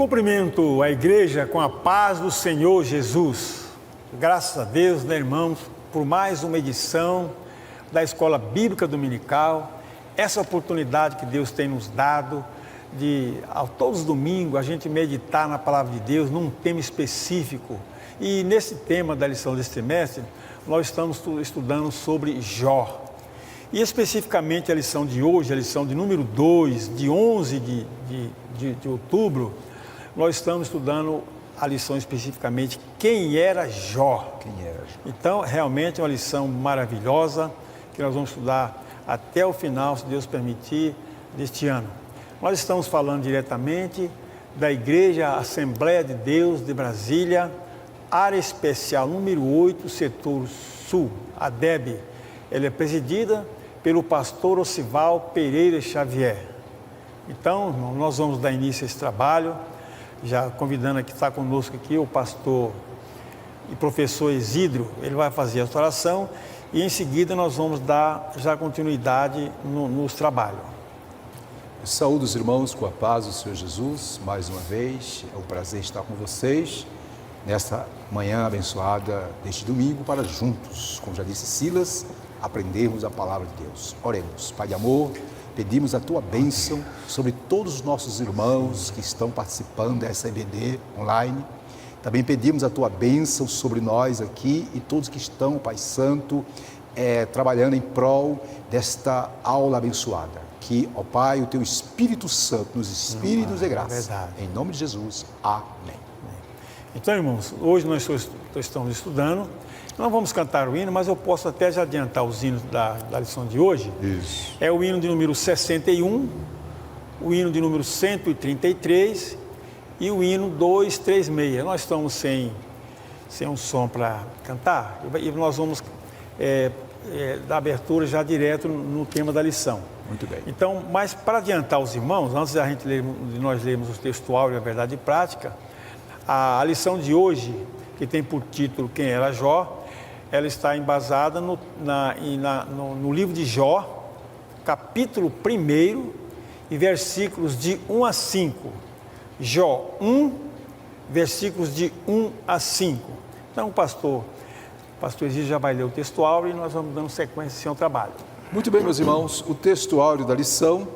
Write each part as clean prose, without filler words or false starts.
Cumprimento a igreja com a paz do Senhor Jesus. Graças a Deus, né, irmãos, por mais uma edição da Escola Bíblica Dominical. Essa oportunidade que Deus tem nos dado de, todos os domingos, a gente meditar na Palavra de Deus num tema específico. E nesse tema da lição deste semestre, nós estamos estudando sobre Jó. E especificamente a lição de hoje, a lição de número 2, de 11 de outubro, nós estamos estudando a lição especificamente quem era Jó. Então, realmente é uma lição maravilhosa que nós vamos estudar até o final, se Deus permitir, deste ano. Nós estamos falando diretamente da Igreja Assembleia de Deus de Brasília, área especial número 8, setor sul, a DEB. Ela é presidida pelo pastor Osival Pereira Xavier. Então, nós vamos dar início a esse trabalho, já convidando aqui, está conosco aqui o pastor e professor Isidro, ele vai fazer a oração e em seguida nós vamos dar já continuidade nos trabalhos. Saúdo os irmãos com a paz do Senhor Jesus, mais uma vez, é um prazer estar com vocês nesta manhã abençoada deste domingo para juntos, como já disse Silas, aprendermos a palavra de Deus. Oremos. Pai de amor, pedimos a Tua bênção sobre todos os nossos irmãos que estão participando dessa EBD online. Também pedimos a Tua bênção sobre nós aqui e todos que estão, Pai Santo, trabalhando em prol desta aula abençoada. Que, ó Pai, o Teu Espírito Santo nos inspire e nos dê graça. Em nome de Jesus. Amém. Então, irmãos, hoje nós estamos estudando. Não vamos cantar o hino, mas eu posso até já adiantar os hinos da lição de hoje. Isso. É o hino de número 61, o hino de número 133 e o hino 236. Nós estamos sem um som para cantar e nós vamos dar abertura já direto no tema da lição. Muito bem. Então, mas para adiantar os irmãos, antes de nós lermos o textual e a verdade prática, a lição de hoje, que tem por título Quem era Jó, ela está embasada no livro de Jó, capítulo 1 e versículos de 1 a 5. Jó 1, versículos de 1 a 5. Então, o pastor Egídio já vai ler o textual e nós vamos dando sequência ao trabalho. Muito bem, meus irmãos, o textuário da lição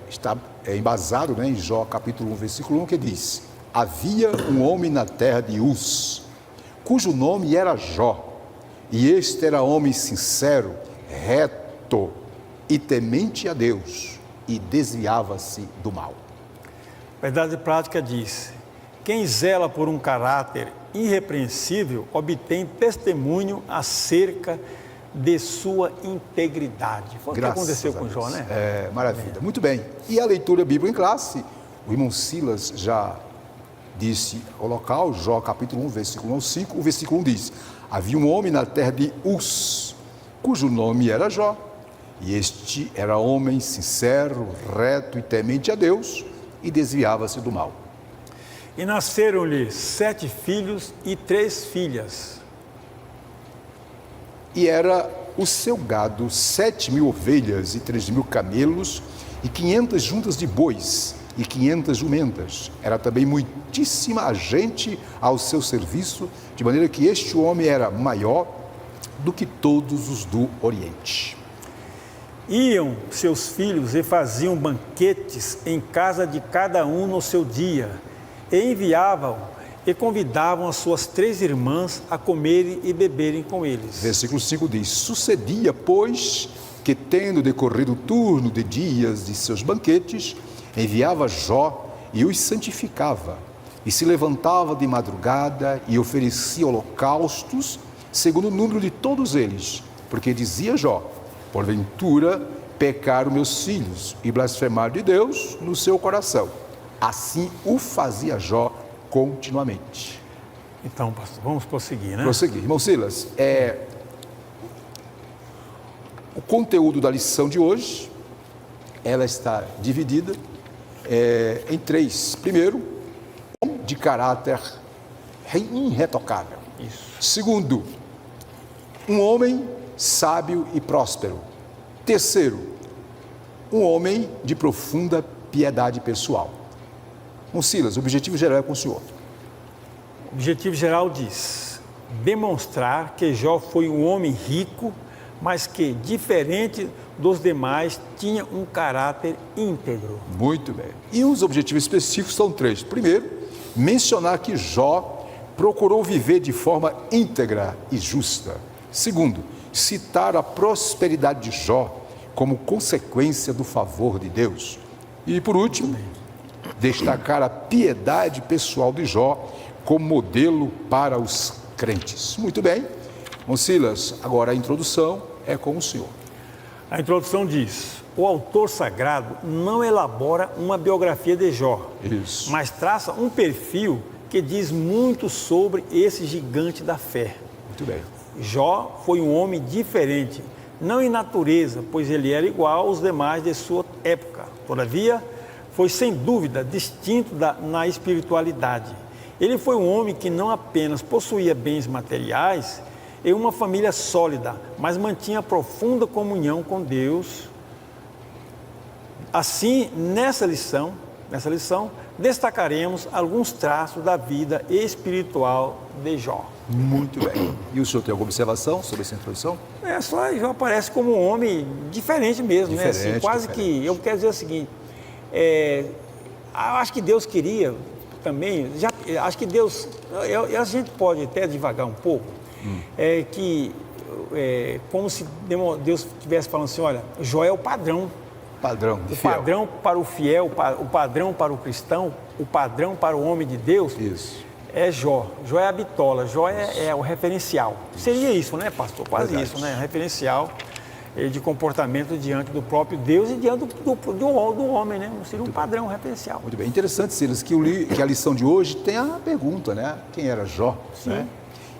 está embasado em Jó, capítulo 1, versículo 1, que diz: Havia um homem na terra de Uz, cujo nome era Jó, e este era homem sincero, reto e temente a Deus, e desviava-se do mal. Verdade prática diz: quem zela por um caráter irrepreensível obtém testemunho acerca de sua integridade. Foi o que aconteceu com Jó, né? Maravilha. Muito bem. E a leitura bíblica em classe, o irmão Silas já disse ao local, Jó capítulo 1, versículo 1 ao 5, o versículo 1 diz: Havia um homem na terra de Uz, cujo nome era Jó, e este era homem sincero, reto e temente a Deus, e desviava-se do mal. E nasceram-lhe 7 filhos e 3 filhas. E era o seu gado 7.000 ovelhas e 3.000 camelos, e 500 juntas de bois, e 500 jumentas. Era também muitíssima gente ao seu serviço, de maneira que este homem era maior do que todos os do Oriente. Iam seus filhos e faziam banquetes em casa de cada um no seu dia, e enviavam e convidavam as suas 3 irmãs a comerem e beberem com eles. Versículo 5 diz: Sucedia, pois, que tendo decorrido o turno de dias de seus banquetes, enviava Jó e os santificava, e se levantava de madrugada e oferecia holocaustos, segundo o número de todos eles, porque dizia Jó: porventura pecaram meus filhos e blasfemaram de Deus no seu coração. Assim o fazia Jó continuamente. Então, pastor, vamos prosseguir, né? Prosseguir. Irmão Silas, o conteúdo da lição de hoje, ela está dividida em 3. Primeiro, de caráter irretocável. Isso. Segundo, um homem sábio e próspero. Terceiro, um homem de profunda piedade pessoal. Bom, Silas, o objetivo geral é com o senhor. O objetivo geral diz: demonstrar que Jó foi um homem rico, mas que, diferente dos demais, tinha um caráter íntegro. Muito bem. E os objetivos específicos são 3. Primeiro, mencionar que Jó procurou viver de forma íntegra e justa. Segundo, citar a prosperidade de Jó como consequência do favor de Deus. E por último, destacar a piedade pessoal de Jó como modelo para os crentes. Muito bem. Bom, Silas, agora a introdução é com o senhor. A introdução diz: o autor sagrado não elabora uma biografia de Jó, Isso. mas traça um perfil que diz muito sobre esse gigante da fé. Muito bem. Jó foi um homem diferente, não em natureza, pois ele era igual aos demais de sua época. Todavia, foi sem dúvida distinto na espiritualidade. Ele foi um homem que não apenas possuía bens materiais e uma família sólida, mas mantinha profunda comunhão com Deus. Assim, nessa lição, destacaremos alguns traços da vida espiritual de Jó. Muito bem. E o senhor tem alguma observação sobre essa introdução? Só Jó aparece como um homem diferente mesmo, né? Assim, quase diferente. que, eu quero dizer o seguinte, eu acho que Deus queria também, acho que Deus, a gente pode até devagar um pouco, como se Deus estivesse falando assim, olha, Jó é o padrão. Padrão de O fiel. padrão para o fiel, o padrão para o cristão, o padrão para o homem de Deus. Isso. É Jó. Jó é a bitola, Jó é o referencial. Seria isso, né, pastor? Quase Verdade. isso, né? Referencial de comportamento diante do próprio Deus e diante do homem, né? Seria um padrão, um referencial. Muito bem. Interessante, Silas, que a lição de hoje tem a pergunta, né? Quem era Jó? Sim. Né?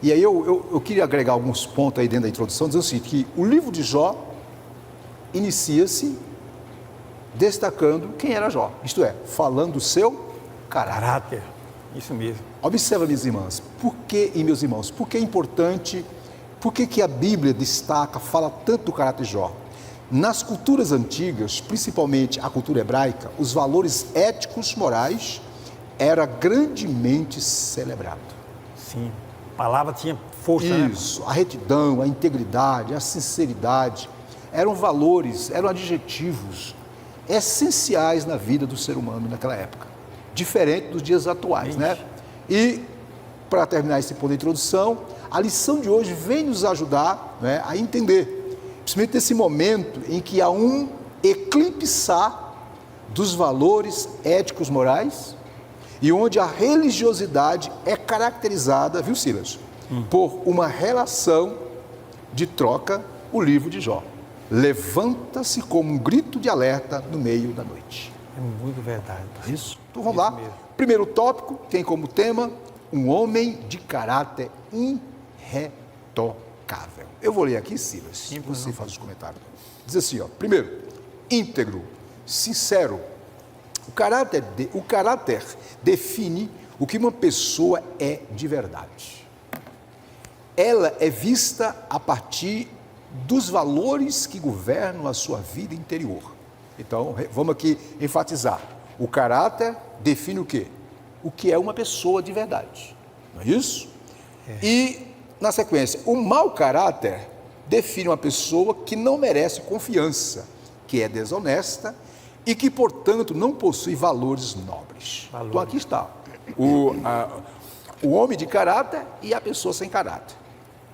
E aí eu queria agregar alguns pontos aí dentro da introdução, dizendo o seguinte, que o livro de Jó inicia-se destacando quem era Jó, isto é, falando do seu caráter. Isso mesmo. Observa, minhas irmãs, por que, e meus irmãos, por que é importante, por que a Bíblia destaca, fala tanto do caráter de Jó? Nas culturas antigas, principalmente a cultura hebraica, os valores éticos morais era grandemente celebrado. Sim. A palavra tinha força, né? Isso, a retidão, a integridade, a sinceridade, eram valores, eram adjetivos essenciais na vida do ser humano naquela época, diferente dos dias atuais, né? E, para terminar esse ponto de introdução, a lição de hoje vem nos ajudar, né, a entender, principalmente nesse momento em que há um eclipsar dos valores éticos morais e onde a religiosidade é caracterizada, viu, Silas, por uma relação de troca, o livro de Jó. Levanta-se como um grito de alerta no meio da noite. É muito verdade. Isso. Então vamos lá. Mesmo. Primeiro tópico tem como tema um homem de caráter irretocável. Eu vou ler aqui, Silas, Sim, você faz os comentários. Diz assim, ó, primeiro, íntegro, sincero. O caráter define o que uma pessoa é de verdade. Ela é vista a partir dos valores que governam a sua vida interior. Então, vamos aqui enfatizar. O caráter define o quê? O que é uma pessoa de verdade. Não é isso? E, na sequência, o mau caráter define uma pessoa que não merece confiança, que é desonesta e que, portanto, não possui valores nobres. Então, aqui está o homem de caráter e a pessoa sem caráter.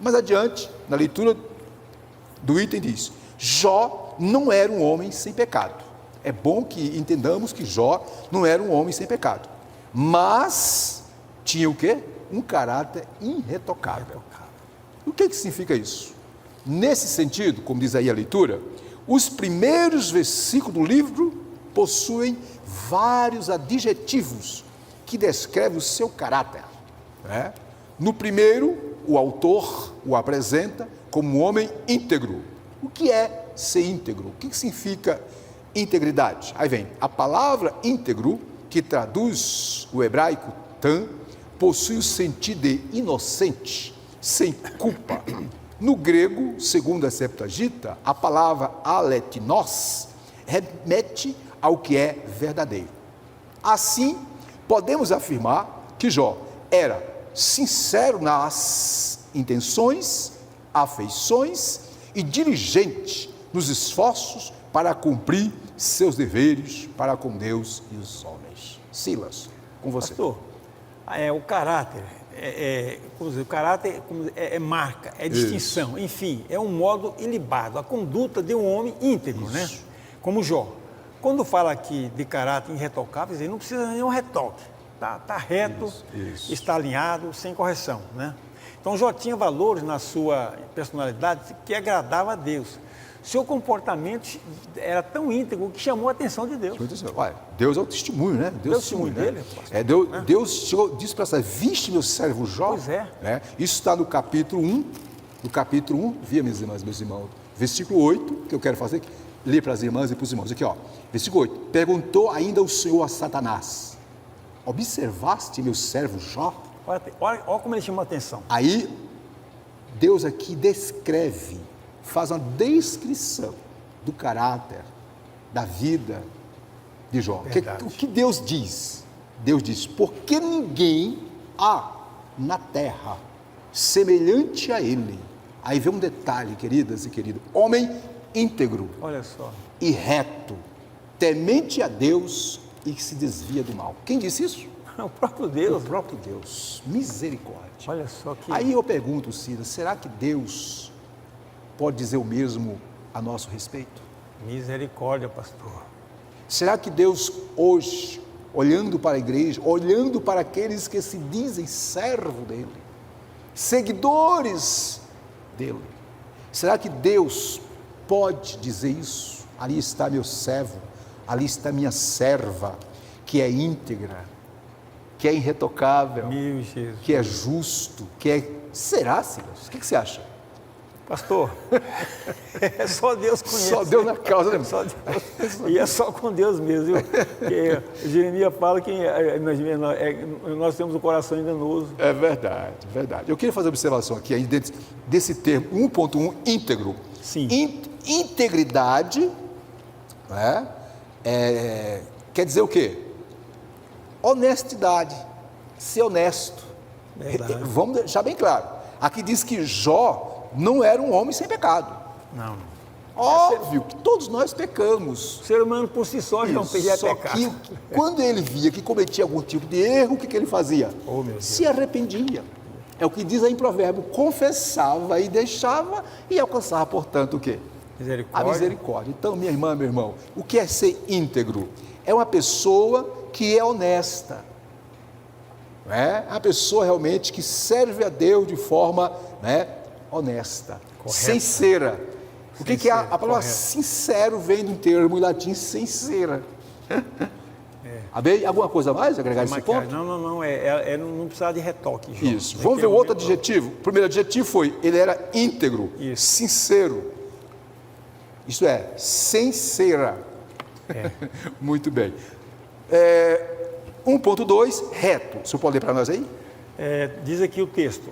Mais adiante, na leitura do item diz, Jó não era um homem sem pecado. É bom que entendamos que Jó não era um homem sem pecado. Mas tinha o quê? Um caráter irretocável. O que significa isso? Nesse sentido, como diz aí a leitura, os primeiros versículos do livro possuem vários adjetivos que descrevem o seu caráter. Né? No primeiro, o autor o apresenta como um homem íntegro. O que é ser íntegro? O que significa integridade? Aí vem, a palavra íntegro, que traduz o hebraico tam, possui o sentido de inocente, sem culpa. No grego, segundo a Septuaginta, a palavra aletinos remete ao que é verdadeiro. Assim, podemos afirmar que Jó era sincero nas intenções, afeições e diligente nos esforços para cumprir seus deveres para com Deus e os homens. Silas, com você. Pastor, o caráter, como dizer, o caráter é marca, é distinção, enfim, é um modo ilibado, a conduta de um homem íntegro, né? Como Jó. Quando fala aqui de caráter irretocável, ele não precisa de nenhum retoque, tá reto, está alinhado, sem correção, né? Então Jó tinha valores na sua personalidade que agradavam a Deus. Seu comportamento era tão íntegro que chamou a atenção de Deus. Olha, Deus é o testemunho, né? Deus testemunho dele. Deus chegou, disse para essa, viste meu servo Jó? Pois é. Né? Isso está no capítulo 1, via minhas irmãs, meus irmãos, versículo 8, que eu quero fazer, ler para as irmãs e para os irmãos. Aqui, ó, versículo 8. Perguntou ainda o Senhor a Satanás, observaste meu servo Jó? Olha como ele chamou a atenção. Aí, Deus aqui descreve, faz uma descrição do caráter, da vida de Jó. O que Deus diz? Deus diz, porque ninguém há na terra semelhante a ele. Aí vem um detalhe, queridas e queridos. Homem íntegro, olha só, e reto, temente a Deus e que se desvia do mal. Quem disse isso? O próprio Deus. O próprio Deus. Misericórdia. Olha só que... Aí eu pergunto, Cida, será que Deus pode dizer o mesmo a nosso respeito? Misericórdia, pastor. Será que Deus hoje, olhando para a igreja, olhando para aqueles que se dizem servo dele, seguidores dele, será que Deus pode dizer isso? Ali está meu servo, ali está minha serva, que é íntegra, que é irretocável, meu Jesus, que é justo, que é... Será, Silas? O que você acha? Pastor, só Deus conhece. Só Deus na causa, né? Só Deus. E é só com Deus mesmo, viu? Porque Jeremias fala que nós temos o coração enganoso. É verdade, verdade. Eu queria fazer uma observação aqui, aí dentro desse termo 1.1, íntegro. Sim. Integridade, né? Quer dizer o quê? Honestidade, ser honesto. Verdade. Vamos deixar bem claro. Aqui diz que Jó não era um homem sem pecado. Não. Óbvio que todos nós pecamos. O ser humano por si só já não pedia pecado. Só que quando ele via que cometia algum tipo de erro, o que ele fazia? Oh, meu Deus. Se arrependia. É o que diz aí em Provérbio, confessava e deixava e alcançava, portanto, o quê? Misericórdia. A misericórdia. Então, minha irmã, meu irmão, o que é ser íntegro? É uma pessoa que é honesta. É a pessoa realmente que serve a Deus de forma, né, honesta, correta, sincera. O que é a palavra correto. sincero vem do termo em latim sincera. Alguma coisa mais agregar nesse ponto? Não, não precisa de retoque, João. Isso. Vamos ver o outro adjetivo. O primeiro adjetivo foi, ele era íntegro, sincero. Isto é, sincera. Muito bem. 1.2, reto. O senhor pode ler para nós aí? Diz aqui o texto.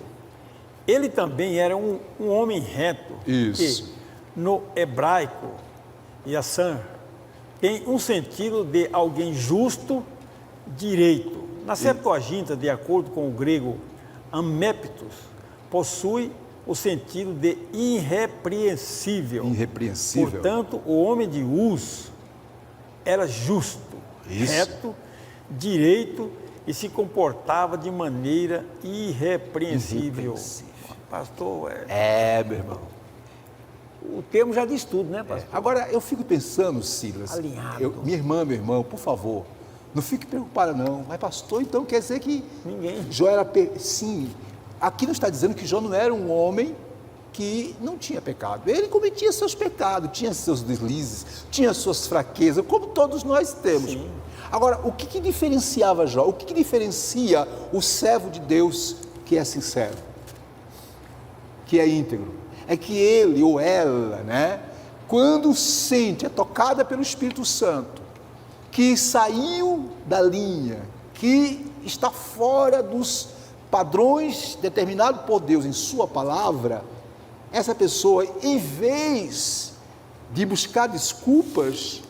Ele também era um homem reto. Isso. Que, no hebraico, Yassan, tem um sentido de alguém justo, direito. Na Septuaginta, de acordo com o grego améptos, possui o sentido de irrepreensível. Irrepreensível. Portanto, o homem de Uz era justo, reto, direito e se comportava de maneira irrepreensível. Pastor, meu irmão. O termo já diz tudo, né, pastor? Agora, eu fico pensando, Silas, alinhado. Minha irmã, meu irmão, por favor, não fique preocupada não. Mas, pastor, então quer dizer que ninguém. Jó era... Sim, aqui não está dizendo que Jó não era um homem que não tinha pecado. Ele cometia seus pecados, tinha seus deslizes, tinha suas fraquezas, como todos nós temos. Sim. Agora, o que diferenciava Jó? O que diferencia o servo de Deus que é sincero, que é íntegro? É que ele ou ela, né, quando sente, é tocada pelo Espírito Santo, que saiu da linha, que está fora dos padrões determinados por Deus em sua palavra, essa pessoa, em vez de buscar desculpas,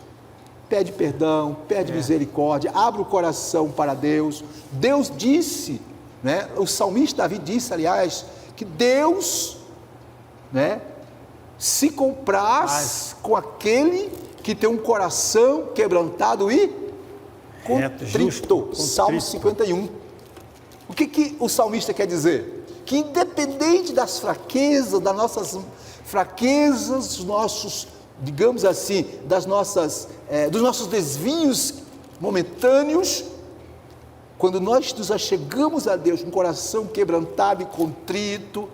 pede perdão, pede misericórdia, abre o coração para Deus. Deus disse, né? O salmista Davi disse, aliás, que Deus, né, se compraz com aquele que tem um coração quebrantado e contrito. Salmo 51. O que o salmista quer dizer? Que independente das fraquezas, das nossas fraquezas, dos nossos, digamos assim, dos nossos desvios momentâneos, quando nós nos achegamos a Deus com o coração quebrantado e contrito,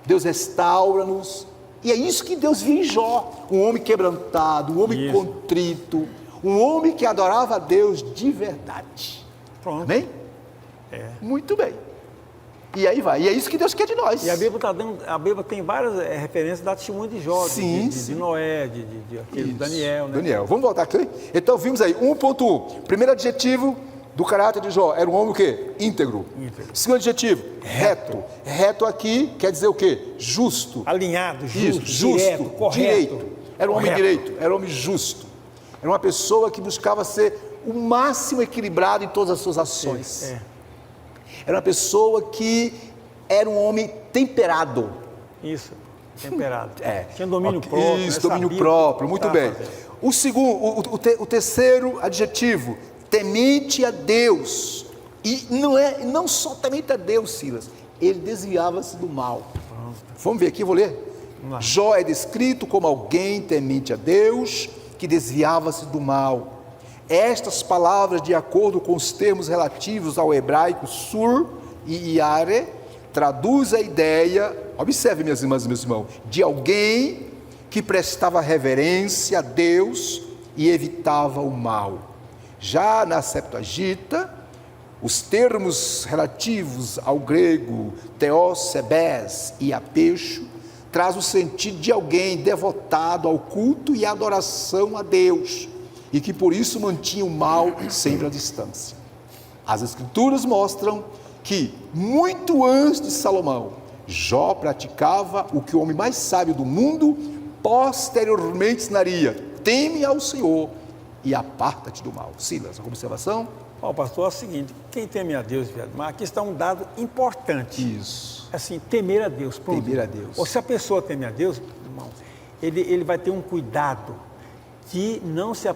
Deus restaura-nos. E é isso que Deus viu em Jó, um homem quebrantado, um homem contrito, um homem que adorava a Deus de verdade. Pronto. Amém? Muito bem. E aí vai. E é isso que Deus quer de nós. E a Bíblia tem várias referências da testemunha de Jó, Sim, de Noé, de Daniel, né? Daniel. Vamos voltar aqui? Então vimos aí, 1.1. Primeiro adjetivo do caráter de Jó. Era um homem o quê? Íntegro. Segundo adjetivo, reto. Reto aqui quer dizer o quê? Justo. Alinhado, justo, justo, direto, correto. direito. Era um homem direito, era um homem justo. Era uma pessoa que buscava ser o máximo equilibrado em todas as suas ações. Era uma pessoa que era um homem temperado. Isso, temperado. Tinha domínio próprio. Isso, domínio próprio, muito bem. O segundo, o terceiro adjetivo, temente a Deus. E não só temente a Deus, Silas, ele desviava-se do mal. Vamos ver aqui, vou ler. Jó é descrito como alguém temente a Deus, que desviava-se do mal. Estas palavras, de acordo com os termos relativos ao hebraico sur e yare, traduz a ideia, observe minhas irmãs e meus irmãos, de alguém que prestava reverência a Deus e evitava o mal. Já na Septuaginta, os termos relativos ao grego theos, sebes e apeixo, traz o sentido de alguém devotado ao culto e adoração a Deus, e que por isso mantinha o mal sempre à distância. As Escrituras mostram que, muito antes de Salomão, Jó praticava o que o homem mais sábio do mundo posteriormente ensinaria: teme ao Senhor e aparta-te do mal. Silas, uma observação? Pastor, é o seguinte, quem teme a Deus, mas aqui está um dado importante. Isso. Assim, temer a Deus. Pronto. Temer a Deus. Ou se a pessoa teme a Deus, irmão, ele vai ter um cuidado de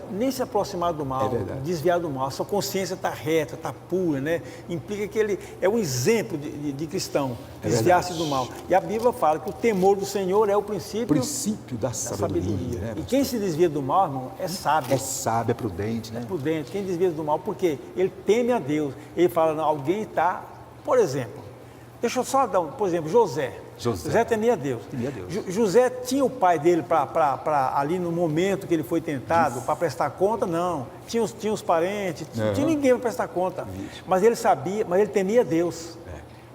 nem se aproximar do mal, desviar do mal. A sua consciência está reta, está pura, né? Implica que ele é um exemplo de cristão, desviar-se do mal. E a Bíblia fala que o temor do Senhor é o princípio da sabedoria. Né? E quem se desvia do mal, irmão, é sábio. É sábio, é prudente, né? É prudente. Quem desvia do mal, porque ele teme a Deus. Ele fala, não, alguém está, por exemplo, deixa eu só dar por exemplo, José temia a Deus. José tinha o pai dele para ali no momento que ele foi tentado, para prestar conta, não. Tinha os parentes, não tinha ninguém para prestar conta. Mas ele sabia, mas ele temia a Deus.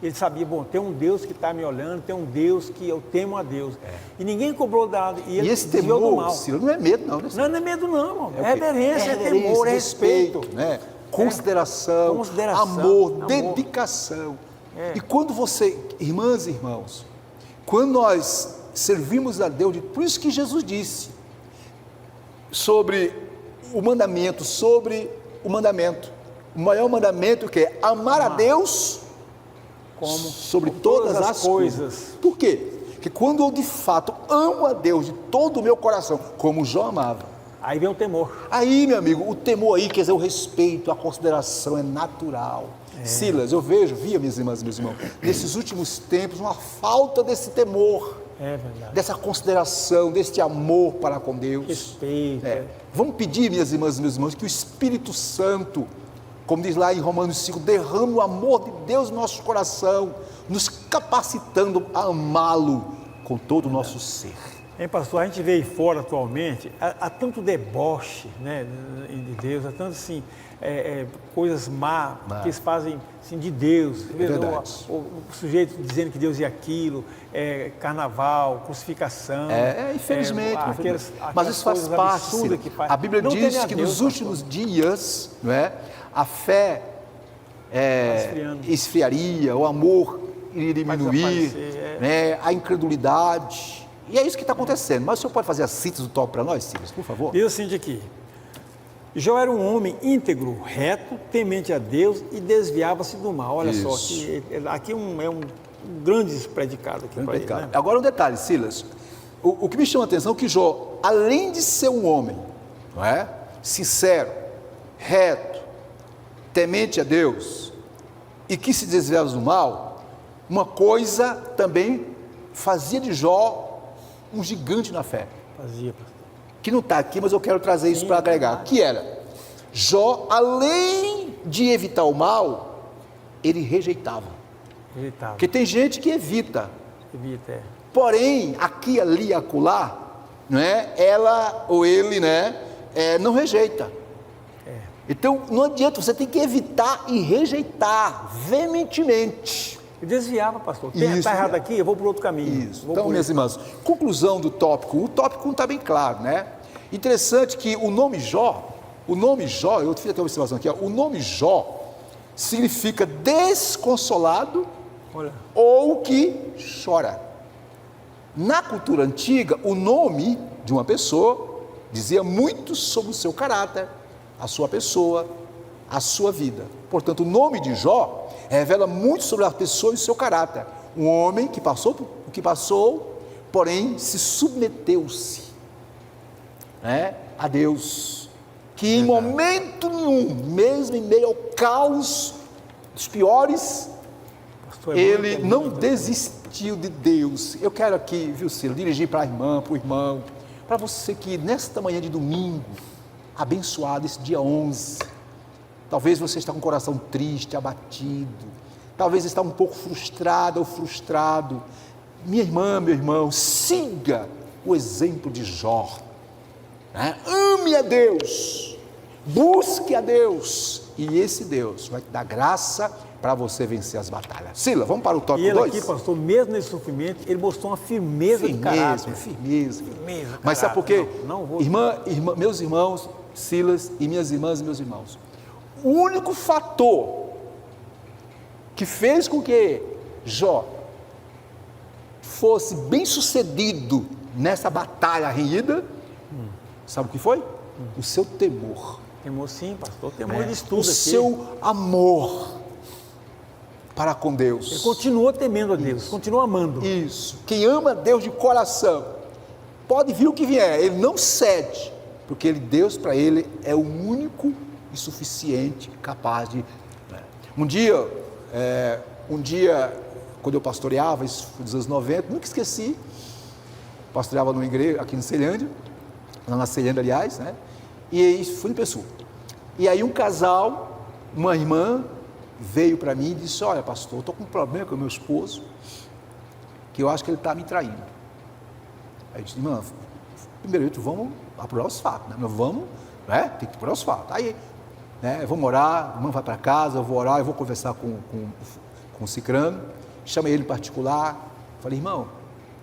Ele sabia, tem um Deus que está me olhando, tem um Deus que eu temo a Deus. E ninguém cobrou nada. E ele esse temor, do mal. Ciro, não é medo, não. Não é medo, não, irmão. É reverência, é temor, é respeito. Né? Consideração, amor, dedicação. E quando você, irmãs e irmãos, quando nós servimos a Deus, por isso que Jesus disse sobre o mandamento, o maior mandamento que é amar a Deus sobre todas as coisas. Por quê? Porque quando eu de fato amo a Deus de todo o meu coração, como Jó amava, aí vem o temor. Aí, meu amigo, o temor aí quer dizer o respeito, a consideração é natural. Silas, eu via, minhas irmãs e meus irmãos, nesses últimos tempos, uma falta desse temor, dessa consideração, desse amor para com Deus. Respeito. Vamos pedir, minhas irmãs e meus irmãos, que o Espírito Santo, como diz lá em Romanos 5, derrame o amor de Deus no nosso coração, nos capacitando a amá-lo com todo o nosso ser. Pastor, a gente vê aí fora atualmente, há tanto deboche, né, de Deus, há tanto assim, coisas más que eles fazem assim, de Deus. O sujeito dizendo que Deus é aquilo, carnaval, crucificação. Infelizmente. Mas isso faz parte. A Bíblia diz que nos últimos dias, não é, a fé esfriaria, o amor iria diminuir, a incredulidade. E é isso que está acontecendo. Mas o senhor pode fazer a síntese do top para nós, Silas, por favor? Diz assim aqui. Jó era um homem íntegro, reto, temente a Deus e desviava-se do mal. Olha só, aqui é um grande predicado aqui para ele, né? Agora um detalhe, Silas. O que me chama a atenção é que Jó, além de ser um homem, não é? Sincero, reto, temente a Deus e que se desviava do mal, uma coisa também fazia de Jó um gigante na fé. Fazia, pastor. Que não está aqui, mas eu quero trazer isso para agregar. Que era, Jó, além de evitar o mal, ele rejeitava. Porque tem gente que evita. Porém, aqui, ali, acolá, não é? Ela ou ele, né? Não rejeita. Então, não adianta, você tem que evitar e rejeitar veementemente. E desviava, pastor. Está errado aqui, eu vou para outro caminho. Isso. Então, minhas irmãs, conclusão do tópico. O tópico não está bem claro, né? Interessante que o nome Jó, eu fiz até uma observação aqui, ó, o nome Jó significa desconsolado ou que chora. Na cultura antiga, o nome de uma pessoa dizia muito sobre o seu caráter, a sua pessoa, a sua vida. Portanto, o nome de Jó revela muito sobre a pessoa e o seu caráter. Um homem que passou o que passou, porém se submeteu-se, né, a Deus, que em momento nenhum, mesmo em meio ao caos dos piores, ele não desistiu de Deus. Eu quero aqui, viu, Ciro, dirigir para a irmã, para o irmão, para você que nesta manhã de domingo, abençoado, esse dia 11, talvez você está com o coração triste, abatido, talvez está um pouco frustrado ou frustrado. Minha irmã, meu irmão, siga o exemplo de Jó, né? Ame a Deus, busque a Deus, e esse Deus vai te dar graça para você vencer as batalhas. Sila, vamos para o tópico 2? E ele aqui, pastor, mesmo nesse sofrimento, ele mostrou uma firmeza de caráter. Firmeza. Mas sabe por quê? Meus irmãos, Silas e minhas irmãs e meus irmãos, o único fator que fez com que Jó fosse bem sucedido nessa batalha renhida, sabe o que foi? O seu temor. Temor, sim, pastor, temor de estudo. O seu amor para com Deus. Ele continua temendo a Deus, continua amando. Isso. Quem ama Deus de coração, pode vir o que vier, ele não cede, porque Deus para ele é o único e suficiente capaz de... Um dia, quando eu pastoreava, isso foi dos anos 90, nunca esqueci, pastoreava numa igreja aqui em Ceilândia, lá na Ceilândia, aliás, né? E isso foi em Pessoa. E aí um casal, uma irmã, veio para mim e disse: olha, pastor, eu estou com um problema com o meu esposo, que eu acho que ele está me traindo. Aí eu disse: irmã, primeiro vamos apurar os fatos, né? Nós vamos, né? Tem que apurar os fatos. Aí, né, vamos orar, a irmã vai para casa, eu vou orar, eu vou conversar com o cicrano, chamei ele em particular, falei: irmão,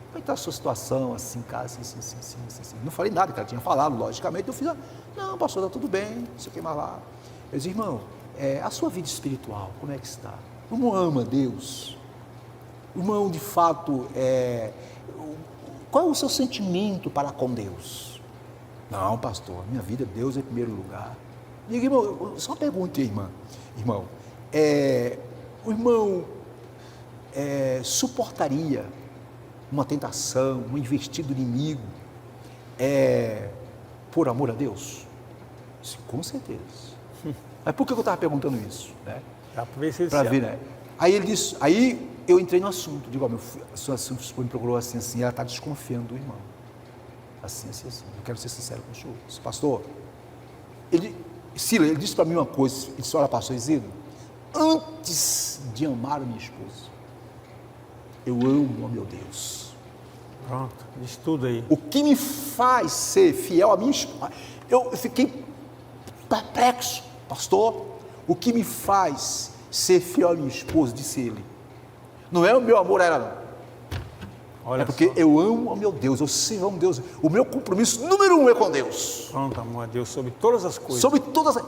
como é que está a sua situação, assim, cara, assim. Não falei nada, que ela tinha falado, logicamente, eu fiz, não, pastor, está tudo bem, não sei o que mais lá. Eu disse: irmão, a sua vida espiritual, como é que está? O irmão ama Deus? O irmão, de fato, qual é o seu sentimento para com Deus? Não, pastor, minha vida, Deus é em primeiro lugar. Diga: irmão, só uma pergunta, irmão. O irmão suportaria uma tentação, uma investida do inimigo, por amor a Deus? Sim, com certeza. Mas por que eu estava perguntando isso? Né? Para ver, né? Aí ele disse, aí eu entrei no assunto, digo: meu filho, a sua esposa me procurou assim, ela está desconfiando do irmão. Assim. Eu quero ser sincero com o senhor. Disse: pastor, ele disse para mim uma coisa, ele disse: olha, pastor Isidro, antes de amar a minha esposa, eu amo a meu Deus. Pronto, diz tudo aí. O que me faz ser fiel a minha esposa, eu fiquei perplexo, pastor, o que me faz ser fiel a minha esposa, disse ele, não é o meu amor a ela, não. Olha, é porque só, eu amo ao meu Deus, eu sirvo ao meu Deus, o meu compromisso número 1 é com Deus. Pronto, amor a Deus sobre todas as coisas.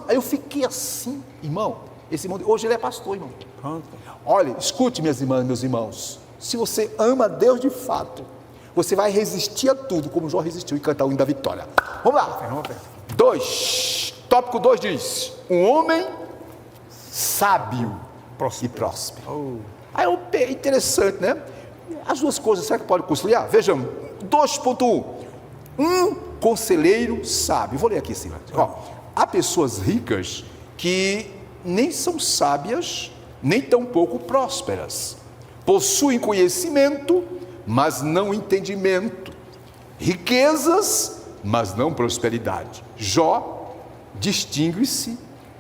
Aí eu fiquei assim, irmão, esse irmão, hoje ele é pastor, irmão. Pronto. Olha, escute, minhas irmãs, meus irmãos, se você ama Deus de fato, você vai resistir a tudo, como Jó resistiu, e cantar o hino da vitória. Vamos lá. 2. Tópico 2 diz: um homem sábio e próspero. Aí é interessante, né? As duas coisas, será que pode conciliar? Vejamos, 2.1. Um conselheiro sábio. Vou ler aqui, Silas. Há pessoas ricas que nem são sábias, nem tampouco prósperas. Possuem conhecimento, mas não entendimento. Riquezas, mas não prosperidade. Jó distingue-se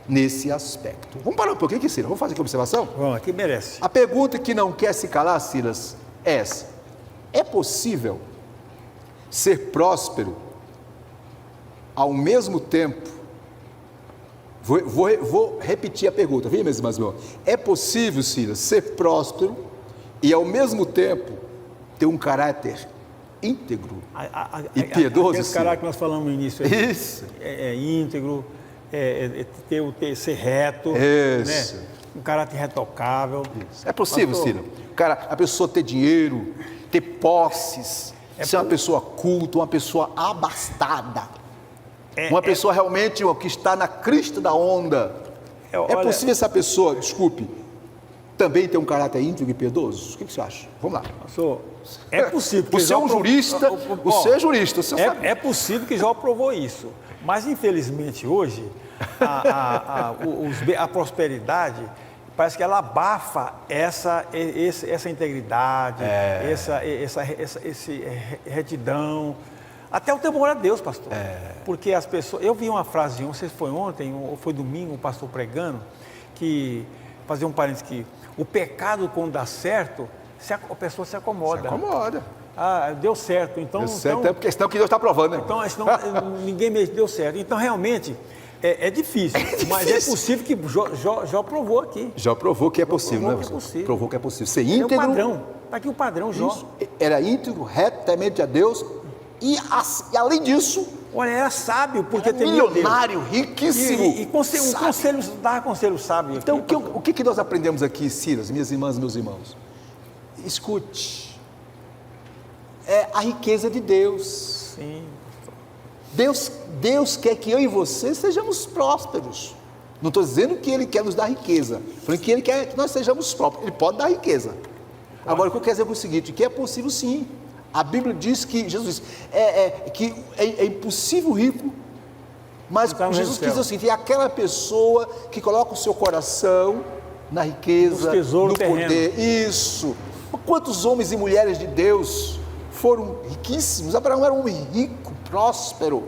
nesse aspecto. Vamos parar um pouquinho aqui, Silas. Vamos fazer aqui uma observação? Vamos, aqui merece. A pergunta que não quer se calar, Silas, é essa: é possível ser próspero ao mesmo tempo? Vou repetir a pergunta, viu, meus irmãos? É possível, Silas, ser próspero e ao mesmo tempo ter um caráter íntegro e piedoso? Esse caráter que nós falamos no início aí. Isso. É íntegro, ser reto, Isso. né? Um caráter retocável. Isso. É possível, Silas, a pessoa ter dinheiro, ter posses, ser uma pessoa culta, uma pessoa abastada, uma pessoa realmente que está na crista da onda. É possível essa pessoa, desculpe, também ter um caráter íntegro e piedoso? O que você acha? Vamos lá. Pastor, é possível. Você é um jurista, você é jurista. Você sabe. É possível que Jó provou isso. Mas, infelizmente, hoje, a prosperidade, parece que ela abafa essa integridade, essa retidão, até o temor a Deus, pastor. Porque as pessoas... Eu vi uma frase, não sei se foi ontem ou foi domingo, um pastor pregando, que, fazer um parênteses aqui, o pecado, quando dá certo, a pessoa se acomoda. Se acomoda. Deu certo, então... Deu certo, é porque senão que Deus está provando, né? Então, senão, ninguém me deu certo. Então, realmente... É difícil, mas é possível que Jó provou aqui. Jó provou que é possível, né? Que é possível. Provou que é possível. Ser íntegro. É o padrão. Está aqui o padrão, Jó. Isso. Era íntegro, reto, temente a Deus. E além disso... Olha, era sábio, porque tem milionário, riquíssimo. E dava conselho sábio. Então, o que nós aprendemos aqui, Silas, minhas irmãs e meus irmãos? Escute. É a riqueza de Deus. Sim. Deus quer que eu e você sejamos prósperos. Não estou dizendo que Ele quer nos dar riqueza, falando que Ele quer que nós sejamos prósperos. Ele pode dar riqueza. Agora, o que eu quero dizer é o seguinte, que é possível sim. A Bíblia diz que, Jesus diz, que é impossível rico, mas Jesus quis dizer o seguinte: é aquela pessoa que coloca o seu coração na riqueza, no poder. Isso. Quantos homens e mulheres de Deus foram riquíssimos? Abraão era um homem rico, próspero,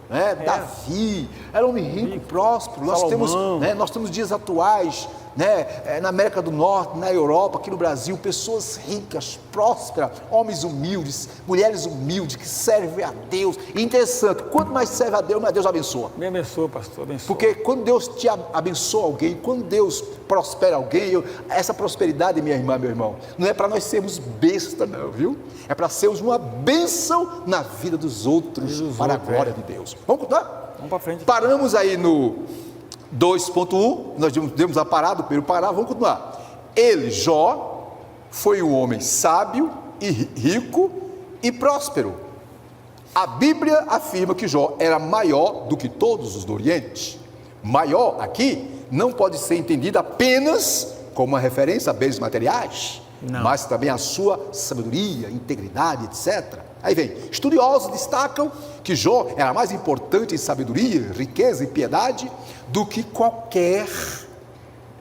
né? Davi era um homem rico, próspero. Nós temos dias atuais, né? Na América do Norte, na Europa, aqui no Brasil, pessoas ricas, prósperas, homens humildes, mulheres humildes, que servem a Deus. E interessante, quanto mais serve a Deus, mais Deus abençoa. Me abençoa, pastor, abençoa. Porque quando Deus te abençoa alguém, quando Deus prospera alguém, essa prosperidade, minha irmã, meu irmão, não é para nós sermos besta, não, viu? É para sermos uma bênção na vida dos outros, para a glória de Deus. Vamos continuar? Vamos para frente. Paramos aí no 2.1, nós demos a parada, o primeiro parágrafo, vamos continuar. Ele, Jó, foi um homem sábio e rico e próspero. A Bíblia afirma que Jó era maior do que todos os do Oriente. Maior aqui não pode ser entendido apenas como uma referência a bens materiais, mas também a sua sabedoria, integridade, etc. Aí vem, estudiosos destacam que Jó era mais importante em sabedoria, riqueza e piedade do que qualquer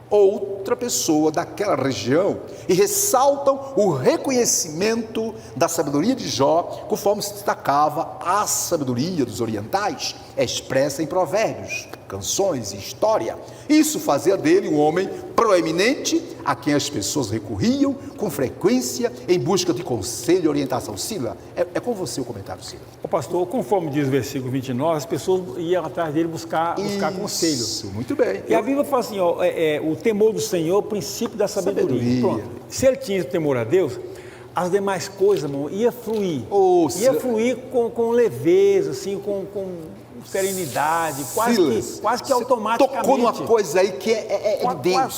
outra pessoa daquela região, e ressaltam o reconhecimento da sabedoria de Jó, conforme se destacava a sabedoria dos orientais, expressa em provérbios, canções e história. Isso fazia dele um homem proeminente a quem as pessoas recorriam com frequência em busca de conselho e orientação. Sila, é com você o comentário, Sila. O pastor, conforme diz o versículo 29, as pessoas iam atrás dele buscar conselho. Isso, muito bem. E a Bíblia fala assim, o temor do Senhor é o princípio da sabedoria. Pronto. Se ele tinha temor a Deus, as demais coisas, irmão, ia fluir. Ia fluir com leveza, assim, serenidade, Silas, quase que você automaticamente. tocou numa coisa aí que é de Deus.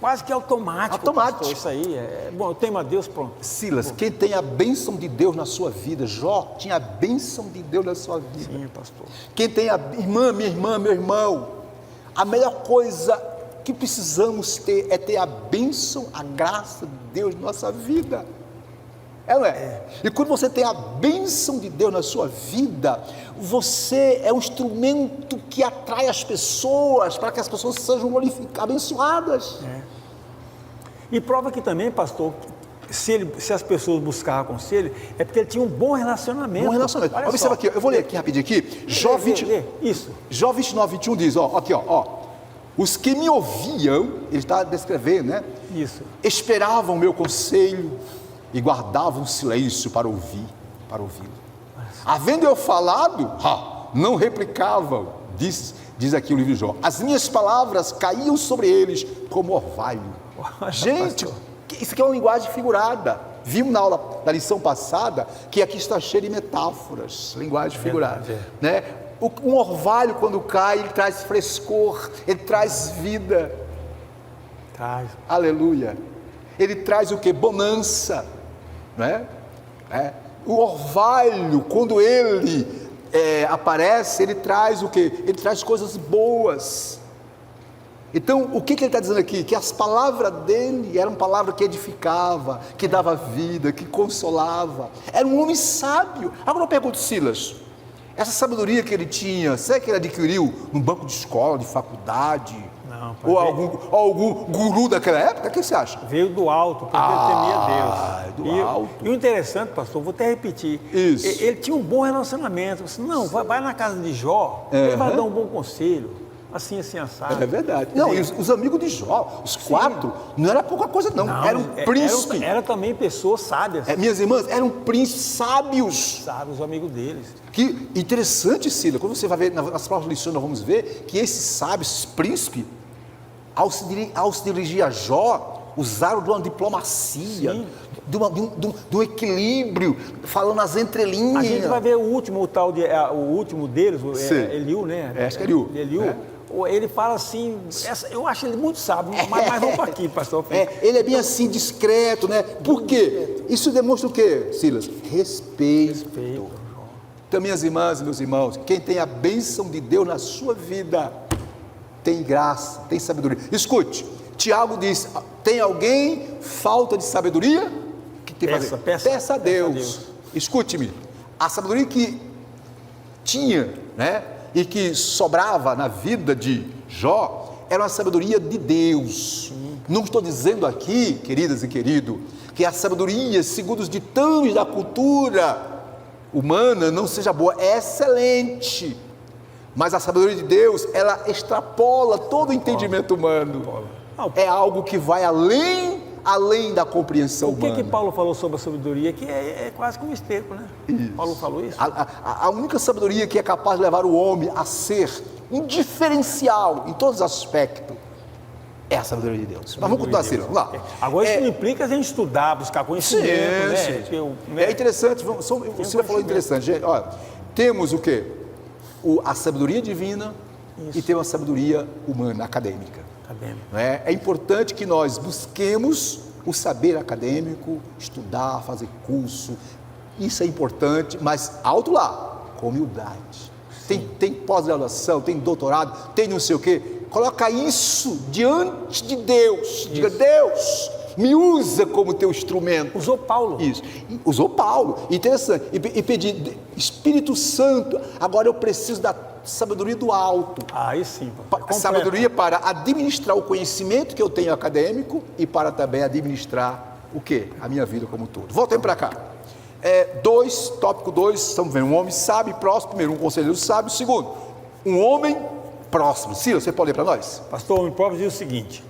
Quase que automático. Automático. Pastor, isso aí bom, eu tenho a Deus, pronto. Silas, quem tem a bênção de Deus na sua vida, Jó tinha a bênção de Deus na sua vida. Sim, pastor. Quem tem a irmã, minha irmã, meu irmão, a melhor coisa que precisamos ter é ter a bênção, a graça de Deus na nossa vida. É, não é? E quando você tem a bênção de Deus na sua vida, você é um instrumento que atrai as pessoas, para que as pessoas sejam abençoadas. E prova que também, pastor, se as pessoas buscavam conselho, é porque ele tinha um bom relacionamento. Bom relacionamento. Olha Observa só. aqui, eu vou ler aqui rapidinho aqui. Jó 29, 21 diz, aqui, os que me ouviam, ele está descrevendo, né? Isso. Esperavam o meu conselho e guardavam silêncio para ouvi-lo. Havendo eu falado, não replicavam, diz aqui o livro de Jó. As minhas palavras caíam sobre eles como orvalho. Gente, isso aqui é uma linguagem figurada. Vimos na aula da lição passada que aqui está cheio de metáforas, linguagem figurada, né? Um orvalho, quando cai, ele traz frescor, ele traz vida. Traz. Aleluia. Ele traz o que? Bonança, né? O orvalho, quando ele aparece, ele traz o que? Ele traz coisas boas. Então, o que ele está dizendo aqui? Que as palavras dele eram palavras que edificava, que dava vida, que consolava. Era um homem sábio. Agora eu pergunto, Silas, essa sabedoria que ele tinha, será que ele adquiriu num banco de escola, de faculdade? Não, ou algum guru daquela época? O que você acha? Veio do alto, porque ele temia Deus. Do alto. E o interessante, pastor, vou até repetir. Isso. Ele tinha um bom relacionamento. Assim, não, vai na casa de Jó, ele vai dar um bom conselho. Assim, assado. É verdade. Não, e os amigos de Jó, os quatro, não era pouca coisa não, era um príncipe. Era também pessoas sábias. Minhas irmãs, eram príncipes sábios. Sábios, os amigos deles. Que interessante, Cida, quando você vai ver nas próximas lições, nós vamos ver que esses sábios, esses príncipes, ao se dirigir a Jó, usaram de uma diplomacia, de um equilíbrio, falando as entrelinhas. A gente vai ver o último deles, Eliú, né? Acho que é Eliú. Ele fala assim, eu acho ele muito sábio, mas vamos para aqui, pastor. Ele é bem assim, discreto, né? Por quê? Isso demonstra o quê, Silas? Respeito. Então, minhas irmãs e meus irmãos, quem tem a bênção de Deus na sua vida, tem graça, tem sabedoria. Escute, Tiago diz, tem alguém falta de sabedoria? Que tem peça a Deus. Escute-me, a sabedoria que tinha, né? E que sobrava na vida de Jó, era uma sabedoria de Deus. Não estou dizendo aqui, queridas e queridos, que a sabedoria, segundo os ditames da cultura humana, não seja boa, é excelente. Mas a sabedoria de Deus, ela extrapola todo o entendimento humano. É algo que vai além da compreensão humana. O que Paulo falou sobre a sabedoria? Que é quase como um esterco, né? Isso. Paulo falou isso. A única sabedoria que é capaz de levar o homem a ser um diferencial em todos os aspectos é a sabedoria de Deus. Mas vamos continuar, Ciro. Vamos lá. Agora isso não implica a gente estudar, buscar conhecimento, né? É interessante, o senhor falou interessante. Gente, olha, temos o quê? A sabedoria divina e temos a sabedoria humana, acadêmica. É importante que nós busquemos o saber acadêmico, estudar, fazer curso, isso é importante, mas alto lá, com humildade. Tem pós-graduação, tem doutorado, tem não sei o quê, coloca isso diante de Deus, diga, Deus, me usa como teu instrumento. Usou Paulo. Isso, usou Paulo, interessante, e pedir, Espírito Santo, agora eu preciso da sabedoria do alto. Aí sim. Sabedoria para administrar o conhecimento que eu tenho acadêmico e para também administrar o quê? A minha vida como um todo. Voltemos para cá. Tópico 2, estamos vendo, um homem sábio e próximo, primeiro, um conselheiro sábio, segundo, um homem próximo. Silas, você pode ler para nós? Pastor, o próprio diz o seguinte,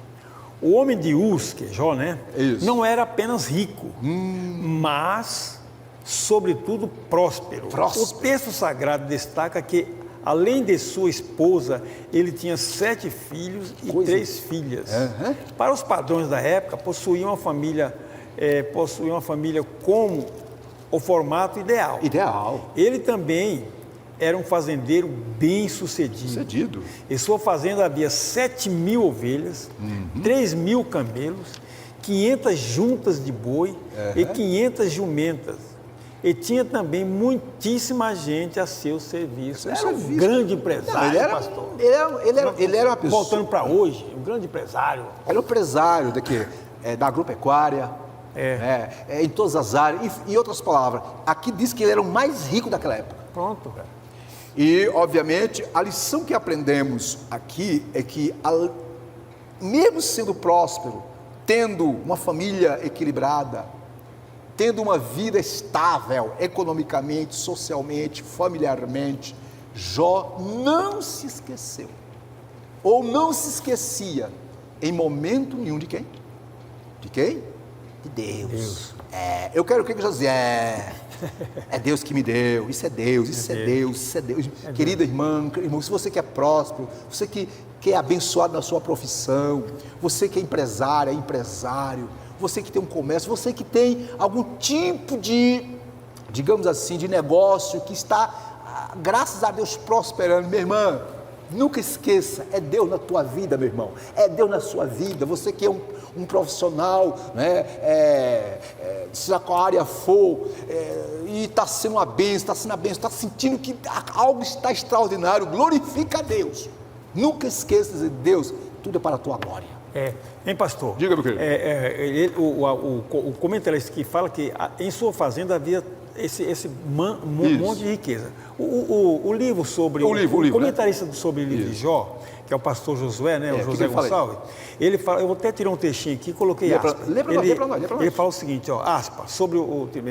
o homem de Uz, que é Jó, né? Isso. Não era apenas rico, mas, sobretudo, próspero. O texto sagrado destaca que, além de sua esposa, ele tinha 7 filhos e 3 filhas. Para os padrões da época, possuía uma família como o formato ideal. Ideal. Ele também era um fazendeiro bem-sucedido. Em sua fazenda havia 7.000 ovelhas, 3.000 camelos, 500 juntas de boi e 500 jumentas. E tinha também muitíssima gente a seu serviço. Era um grande empresário, pastor. Ele era uma pessoa... Voltando para hoje, um grande empresário. Era um empresário da agropecuária, em todas as áreas. Em outras palavras, aqui diz que ele era o mais rico daquela época. Pronto, cara. E, obviamente, a lição que aprendemos aqui é que, mesmo sendo próspero, tendo uma família equilibrada, tendo uma vida estável economicamente, socialmente, familiarmente, Jó não se esqueceu, ou não se esquecia, em momento nenhum de quem? De quem? De Deus. Eu quero o que Jesus dizia? É Deus que me deu, isso é Deus, isso é Deus, isso é Deus. Querida irmã, irmão, se você que é próspero, você que é abençoado na sua profissão, você que é empresária, empresário, você que tem um comércio, você que tem algum tipo de, digamos assim, de negócio que está, graças a Deus, prosperando, minha irmã, nunca esqueça, é Deus na tua vida, meu irmão, é Deus na sua vida. Você que é um profissional, né, seja qual a área for, e está sendo uma bênção, está sentindo que algo está extraordinário, glorifica a Deus. Nunca esqueça de Deus, tudo é para a tua glória. Hein, pastor? Diga, meu querido. O comentarista que fala que em sua fazenda havia esse monte de riqueza. O livro sobre... O comentarista, né, sobre o livro de Jó, que é o pastor Josué, né, o José Gonçalves, ele fala, eu vou até tirar um textinho aqui e coloquei aspas. Ele fala o seguinte, aspas, sobre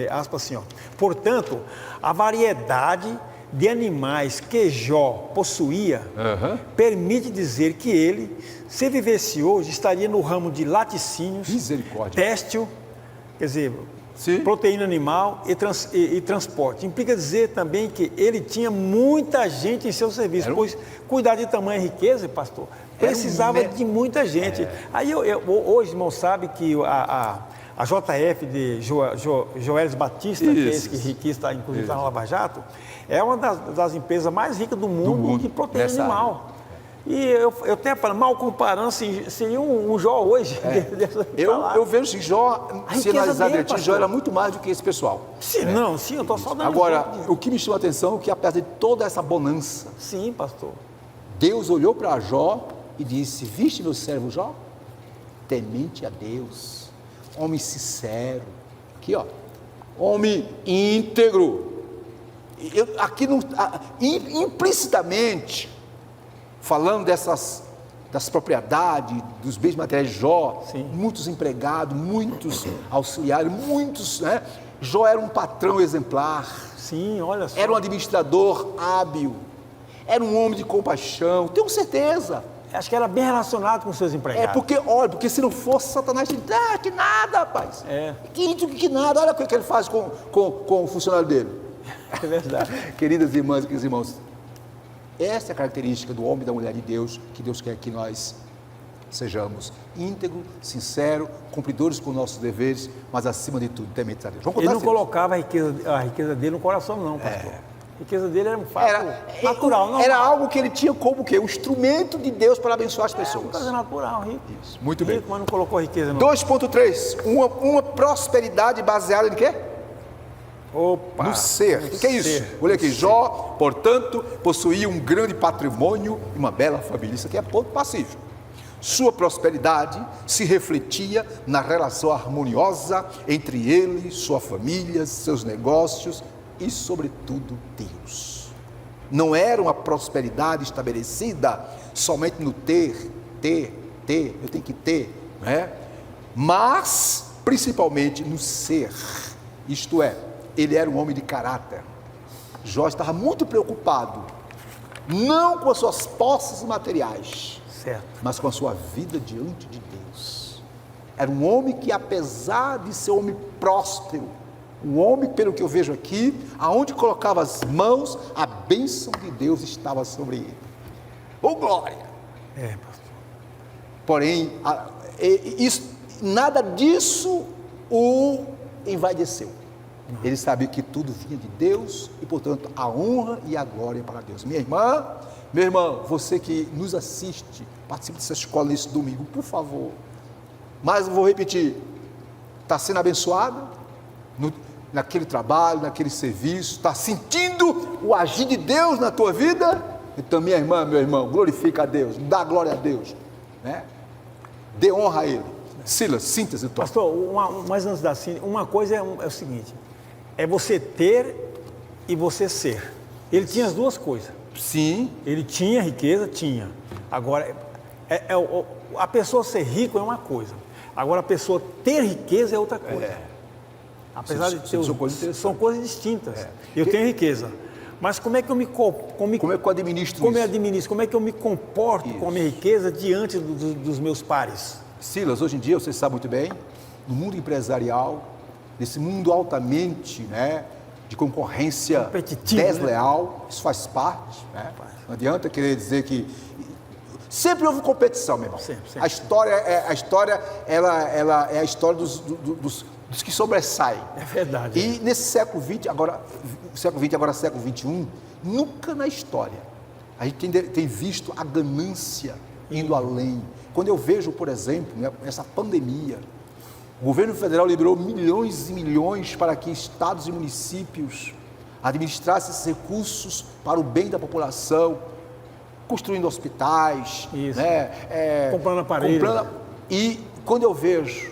aspas assim, portanto, a variedade de animais que Jó possuía, permite dizer que ele, se vivesse hoje, estaria no ramo de laticínios, têxtil, quer dizer, proteína animal e transporte. Implica dizer também que ele tinha muita gente em seu serviço, pois cuidar de tamanha riqueza, pastor, precisava de muita gente. Aí hoje, irmão, sabe que a JF de Joelis Batista, que é esse que está, inclusive, está na Lava Jato, é uma das empresas mais ricas do mundo de proteína animal. E eu até falo, mal comparando, assim, seria um Jó hoje. Eu vejo que Jó, se analisar direitinho, Jó era muito mais do que esse pessoal. Sim, eu estou só dando Agora, o que me chama a atenção é que, apesar de toda essa bonança, sim, pastor, Deus olhou para Jó e disse, viste meu servo Jó? Temente a Deus, homem sincero, aqui homem íntegro. Aqui implicitamente, falando das propriedades, dos bens materiais de Jó, muitos empregados, muitos auxiliares, muitos, né? Jó era um patrão exemplar, olha só. Era um administrador hábil, era um homem de compaixão, tenho certeza. Acho que era bem relacionado com seus empregados. Porque se não fosse Satanás, que nada, rapaz. Que nada, olha o que ele faz com o funcionário dele. É verdade. Queridas irmãs e queridos irmãos, essa é a característica do homem e da mulher de Deus, que Deus quer que nós sejamos íntegros, sinceros, cumpridores com nossos deveres, mas acima de tudo, temente a Deus. Ele não colocava a riqueza dele no coração, não, pastor. A riqueza dele era um fato natural. Normal. Era algo que ele tinha como o quê? Um instrumento de Deus para abençoar as pessoas. Uma coisa natural, rico. Isso, muito bem. Rico, mas não colocou a riqueza, não. 2.3, uma prosperidade baseada em quê? Opa! No ser. O que é isso? Olha aqui, Jó, portanto, possuía um grande patrimônio e uma bela família. Isso aqui é ponto passivo. Sua prosperidade se refletia na relação harmoniosa entre ele, sua família, seus negócios e, sobretudo, Deus. Não era uma prosperidade estabelecida somente no ter, eu tenho que ter, né? Mas, principalmente, no ser, isto é, ele era um homem de caráter. Jó estava muito preocupado, não com as suas posses materiais, mas com a sua vida diante de Deus. Era um homem que, apesar de ser um homem próspero, um homem, pelo que eu vejo aqui, aonde colocava as mãos, a bênção de Deus estava sobre ele. Glória! Pastor. Porém, nada disso o envaideceu. Ele sabia que tudo vinha de Deus e, portanto, a honra e a glória para Deus. Minha irmã, meu irmão, você que nos assiste, participe dessa escola nesse domingo, por favor. Mas eu vou repetir, está sendo abençoado naquele trabalho, naquele serviço, está sentindo o agir de Deus na tua vida? Então, minha irmã, meu irmão, glorifica a Deus, dá glória a Deus, né? Dê honra a Ele. Silas, síntese, Tom. Pastor, mas antes da síntese, uma coisa é o seguinte, é você ter e você ser. Ele tinha as duas coisas. Sim. Ele tinha riqueza, tinha. Agora, a pessoa ser rico é uma coisa. Agora, a pessoa ter riqueza é outra coisa. Apesar de ter são coisas distintas. Eu tenho riqueza. Mas como é que eu como é que eu administro isso? Como é que eu me comporto com a minha riqueza diante dos meus pares? Silas, hoje em dia, você sabe muito bem, no mundo empresarial, nesse mundo altamente, né, de concorrência desleal, né? Isso faz parte, né? Não adianta querer dizer que sempre houve competição, meu irmão. Sempre. A história é a história dos que sobressaem. É verdade. E nesse século XX, agora século XXI, nunca na história a gente tem visto a ganância indo além. Quando eu vejo, por exemplo, né, essa pandemia, o governo federal liberou milhões e milhões para que estados e municípios administrassem esses recursos para o bem da população, construindo hospitais, né, comprando aparelhos. E quando eu vejo,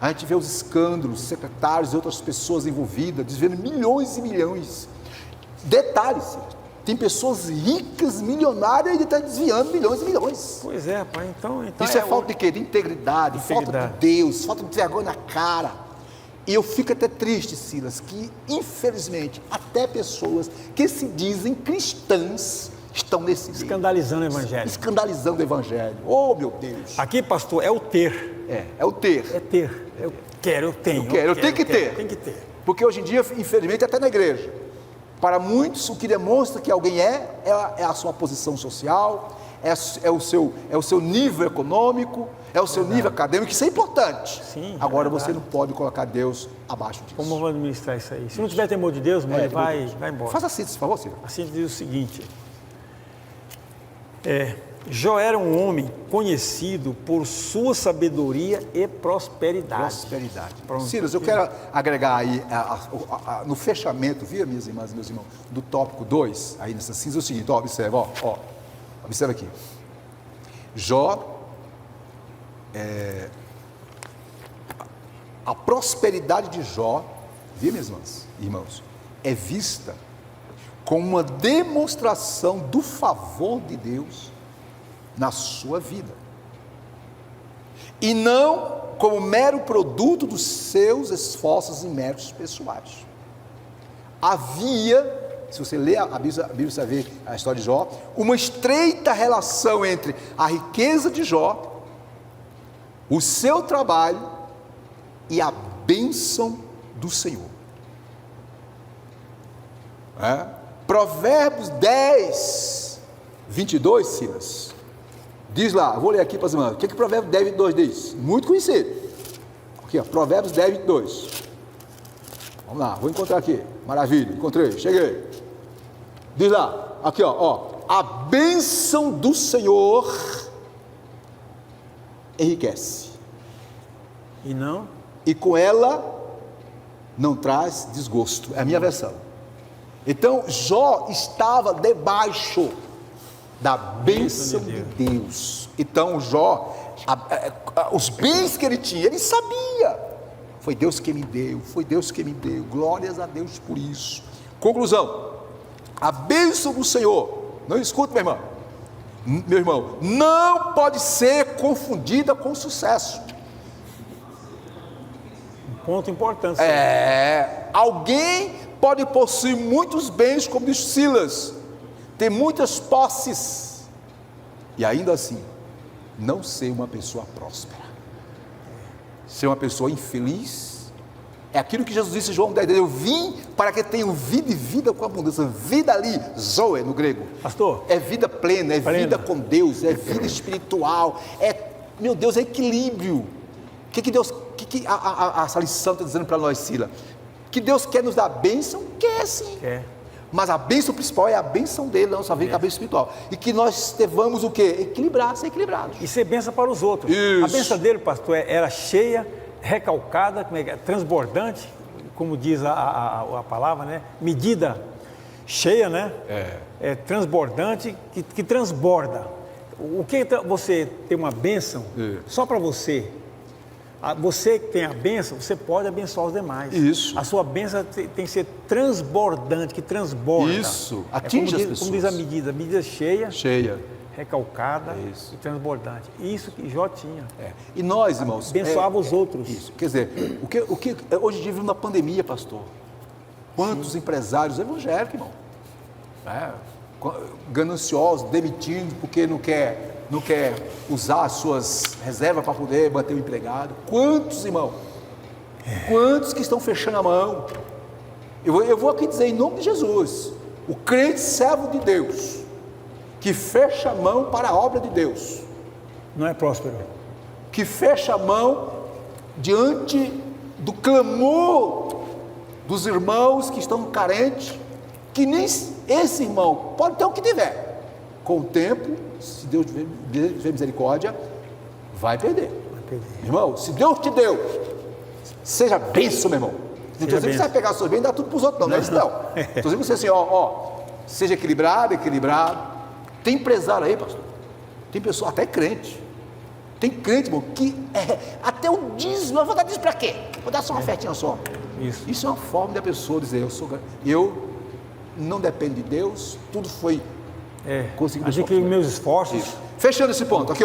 a gente vê os escândalos, secretários e outras pessoas envolvidas, desviando milhões e milhões. Detalhes, tem pessoas ricas, milionárias, e está desviando milhões e milhões. Pois é, pai. Então isso é falta de quê? De integridade, falta de Deus, falta de vergonha na cara. E eu fico até triste, Silas, que infelizmente até pessoas que se dizem cristãs estão nesse meio. Escandalizando o evangelho. Escandalizando o evangelho. Oh, meu Deus. Aqui, pastor, é o ter. É o ter. É ter. Eu quero, eu tenho. Eu tenho que ter. Tem que ter. Porque hoje em dia, infelizmente, até na igreja, para muitos, o que demonstra que alguém é a sua posição social, é o seu nível econômico, é o seu nível acadêmico, isso é importante. Sim, agora você não pode colocar Deus abaixo disso. Como eu vou administrar isso aí? Se não tiver temor de Deus, mãe, vai embora. Faz a síntese, por favor, Ciro. A síntese diz o seguinte: Jó era um homem conhecido por sua sabedoria e prosperidade. Silas, eu quero agregar aí, no fechamento, viu, minhas irmãs e meus irmãos, do tópico 2, aí nessa síntese, é o seguinte, observa aqui. Jó, a prosperidade de Jó, viu, minhas irmãos, é vista como uma demonstração do favor de Deus na sua vida, e não como mero produto dos seus esforços e méritos pessoais. Havia, se você ler a Bíblia, você vai ver a história de Jó, uma estreita relação entre a riqueza de Jó, o seu trabalho e a bênção do Senhor. Provérbios 10, 22, Silas, diz lá, vou ler aqui para as irmãs, o que Provérbios 10, 22 diz? Muito conhecido. Aqui, Provérbios 10, 22. Vamos lá, vou encontrar aqui. Maravilha, encontrei, cheguei. Diz lá, aqui, a bênção do Senhor enriquece. E com ela não traz desgosto. É a minha versão. Então, Jó estava debaixo da bênção de Deus. Então, Jó, os bens que ele tinha, ele sabia. Foi Deus que me deu, glórias a Deus por isso. Conclusão, a bênção do Senhor, não escuta, meu irmão, não pode ser confundida com sucesso. Um ponto importante. Alguém pode possuir muitos bens, como diz Silas, ter muitas posses, e ainda assim, não ser uma pessoa próspera, ser uma pessoa infeliz. É aquilo que Jesus disse em João 10, eu vim para que tenham vida e vida com abundância. Vida ali, zoe no grego, pastor, é vida plena, vida com Deus, é vida espiritual, meu Deus, é equilíbrio. Essa lição está dizendo para nós, Sila? Que Deus quer nos dar bênção? Quer sim. Quer. Mas a bênção principal é a bênção dele na nossa vida, a bênção espiritual. E que nós devamos o quê? Equilibrar, ser equilibrados. E ser bênção para os outros. Isso. A bênção dele, pastor, era cheia, recalcada, transbordante, como diz a palavra, né? Medida cheia, né? É transbordante, que transborda. O que você tem uma bênção só para você? Você que tem a bênção, você pode abençoar os demais. Isso. A sua bênção tem que ser transbordante, que transborda. Isso. Atinge as pessoas. Como diz a medida cheia, recalcada Isso. e transbordante. Isso que Jó tinha. E nós, irmãos... Abençoava os outros. Isso. Quer dizer, hoje em dia vivemos na pandemia, pastor. Quantos empresários evangélicos, irmão? Gananciosos, demitindo porque não quer usar as suas reservas para poder manter o empregado. Quantos, irmão? Quantos que estão fechando a mão? Eu vou aqui dizer em nome de Jesus, o crente servo de Deus, que fecha a mão para a obra de Deus, não é próspero. que fecha a mão diante do clamor dos irmãos que estão carentes, que nem esse irmão pode ter o que tiver, com o tempo, se Deus tiver misericórdia, vai perder. Irmão, se Deus te deu, seja bênção, meu irmão. Não estou dizendo que você vai pegar os seus bens e dar tudo para os outros, não é isso não. Estou dizendo você assim, seja equilibrado. Tem empresário aí, pastor, tem pessoa, até crente, tem crente, irmão, que até o dízimo, eu vou dar dízimo para quê? Vou dar só uma ofertinha só. Isso é uma forma da pessoa dizer, eu não dependo de Deus, tudo foi conseguido. Adquirir meus esforços. Isso. Fechando esse ponto, aqui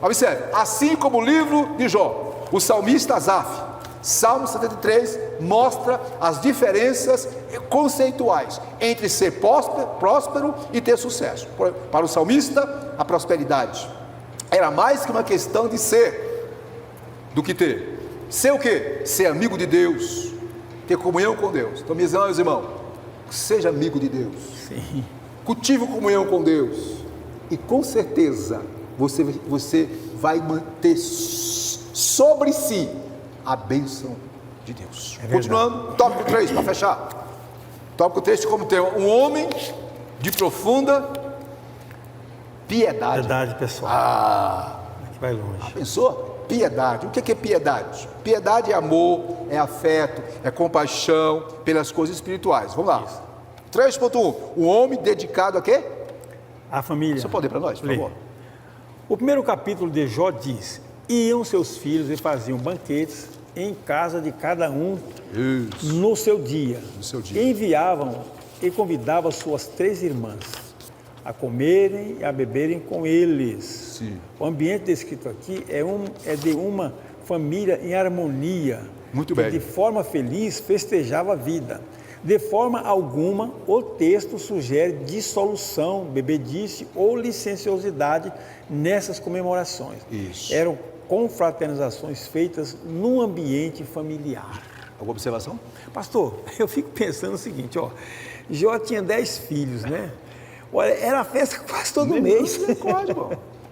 observe, assim como o livro de Jó, o salmista Asaf, Salmo 73, mostra as diferenças conceituais entre ser próspero e ter sucesso. Para o salmista, a prosperidade era mais que uma questão de ser, do que ter. Ser o quê? Ser amigo de Deus, ter comunhão com Deus. Então, meus irmãos, seja amigo de Deus. Sim. Cultive comunhão com Deus. E com certeza, você vai manter sobre si a bênção de Deus. Continuando, tópico 3, para fechar. Tópico 3, como tem um homem de profunda piedade. Piedade pessoal. Aqui vai longe. Pensou? Piedade. O que é piedade? Piedade é amor, é afeto, é compaixão pelas coisas espirituais. Vamos lá. 3.1. O homem dedicado a quê? A família. Você pode ler para nós, por favor? O primeiro capítulo de Jó diz: iam seus filhos e faziam banquetes em casa de cada um no seu dia. Enviavam e convidavam suas 3 irmãs a comerem e a beberem com eles. Sim. O ambiente descrito aqui é de uma família em harmonia, muito que bem, de forma feliz festejava a vida. De forma alguma, o texto sugere dissolução, bebedice ou licenciosidade nessas comemorações. Isso. Eram confraternizações feitas num ambiente familiar. Alguma observação? Pastor, eu fico pensando o seguinte, Jó tinha 10 filhos, né? Olha, era festa quase todo mês.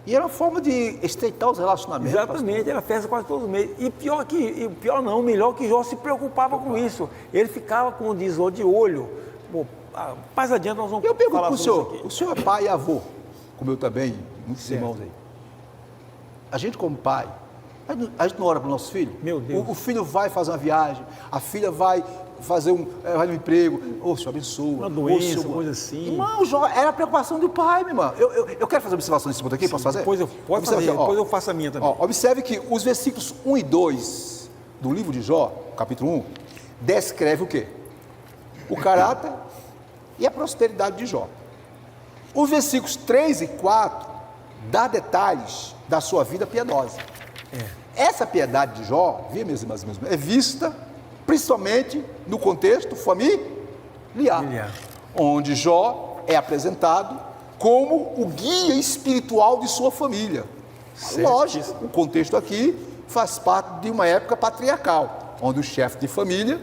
E era uma forma de estreitar os relacionamentos. Exatamente, pastor. Era festa quase todo mês. O melhor que Jó se preocupava com isso. Ele ficava, como diz, de olho. Bom, mais adiante nós vamos falar sobre isso aqui. O senhor é pai e avô, como eu também, muitos irmãos aí. A gente como pai, a gente não ora para o nosso filho? Meu Deus. O filho vai fazer uma viagem, a filha vai fazer vai no emprego, Senhor abençoa. Uma doença, coisa assim. Irmão, era a preocupação do pai, meu irmão. Eu quero fazer uma observação nesse ponto aqui, posso fazer? Depois eu faço a minha também. Observe que os versículos 1 e 2 do livro de Jó, capítulo 1, descreve o quê? O caráter e a prosperidade de Jó. Os versículos 3 e 4 dá detalhes da sua vida piedosa. Essa piedade de Jó, minhas irmãs, é vista principalmente no contexto familiar, onde Jó é apresentado como o guia espiritual de sua família. Lógico, o contexto aqui faz parte de uma época patriarcal, onde o chefe de família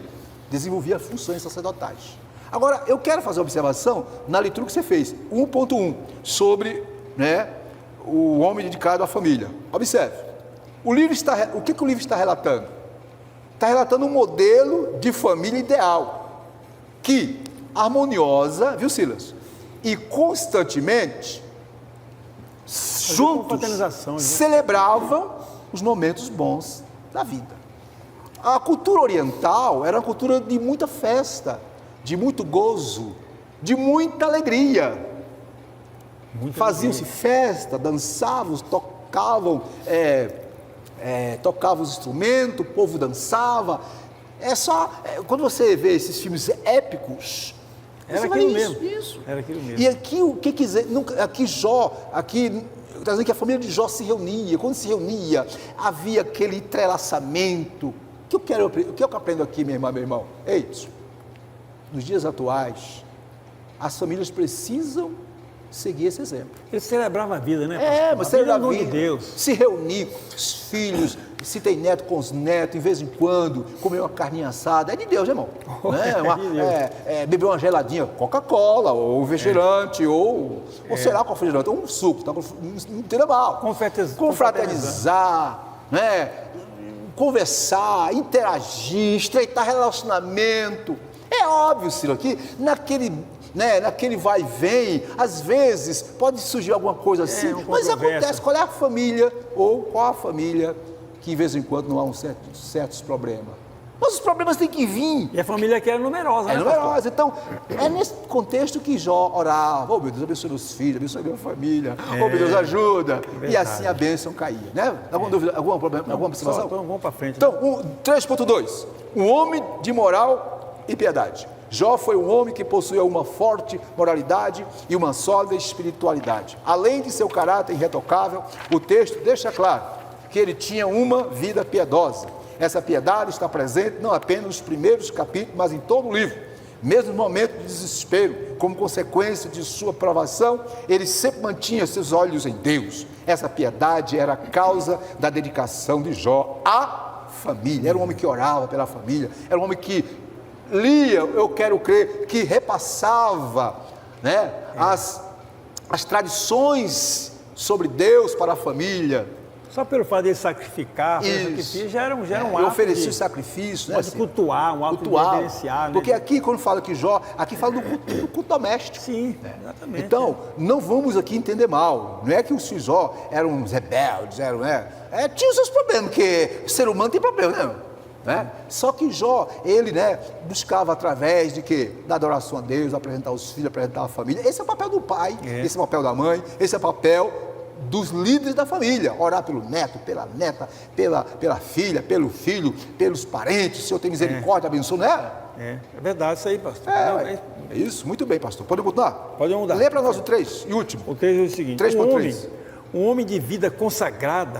desenvolvia funções sacerdotais. Agora, eu quero fazer uma observação na leitura que você fez, 1.1, sobre o homem dedicado à família. Observe, o que o livro está relatando? está relatando um modelo de família ideal, que harmoniosa, viu, Silas? E constantemente, juntos, celebravam os momentos bons da vida. A cultura oriental era uma cultura de muita festa, de muito gozo, de muita alegria. Faziam-se festa, dançavam, tocavam os instrumentos, o povo dançava. Quando você vê esses filmes épicos, era aquilo mesmo. Isso. Era aquilo mesmo. E aqui o que quiser, aqui está dizendo que a família de Jó se reunia. Quando se reunia, havia aquele entrelaçamento. O que eu aprendo aqui, minha irmã, meu irmão? É isso. Nos dias atuais, as famílias precisam seguir esse exemplo. Ele celebrava a vida, né? Mas celebrava a vida, de Deus. Se reunir com os filhos, se tem neto com os netos, de vez em quando, comer uma carninha assada, é de Deus, irmão. Né? Beber uma geladinha, Coca-Cola, ou refrigerante, ou sei lá qual refrigerante, ou um suco, tá? Não tem mal. Confraternizar, né? Conversar, interagir, estreitar relacionamento. É óbvio, Ciro, que naquele vai e vem, às vezes pode surgir alguma coisa assim, mas acontece. Qual é a família que de vez em quando não há certos problemas? Mas os problemas têm que vir. E a família que era numerosa, né? Numerosa. Então, é nesse contexto que Jó orava. Oh, meu Deus, abençoe meus filhos, abençoe minha família. Oh, meu Deus, ajuda. E assim a bênção caía, né? Alguma dúvida, alguma observação? Então, vamos para frente. Então, 3.2. Um homem de moral e piedade. Jó foi um homem que possuía uma forte moralidade e uma sólida espiritualidade. Além de seu caráter irretocável, o texto deixa claro que ele tinha uma vida piedosa. Essa piedade está presente não apenas nos primeiros capítulos, mas em todo o livro. Mesmo no momento de desespero, como consequência de sua provação, ele sempre mantinha seus olhos em Deus. Essa piedade era a causa da dedicação de Jó à família. Era um homem que orava pela família, era um homem que lia, eu quero crer, que repassava, né, as tradições sobre Deus para a família. Só pelo fato de ele sacrificar, já era um ato. Oferecer sacrifício, né? De cultuar, um ato de reverenciar. Porque aqui, quando fala que Jó, aqui fala do culto doméstico. Sim, exatamente. Então, não vamos aqui entender mal. Não é que os Jó eram uns rebeldes, tinha os seus problemas, porque o ser humano tem problema, né? Só que Jó, ele, buscava através de quê? Da adoração a Deus, apresentar os filhos, apresentar a família. Esse é o papel do pai, esse é o papel da mãe, esse é o papel dos líderes da família. Orar pelo neto, pela neta, pela filha, pelo filho, pelos parentes. O Senhor tem misericórdia, abençoa, não é? É verdade isso aí, pastor. É isso, muito bem, pastor. Pode continuar? Pode mudar. Lê para nós o 3 e último. O 3 é o seguinte: 3.3. Um homem de vida consagrada,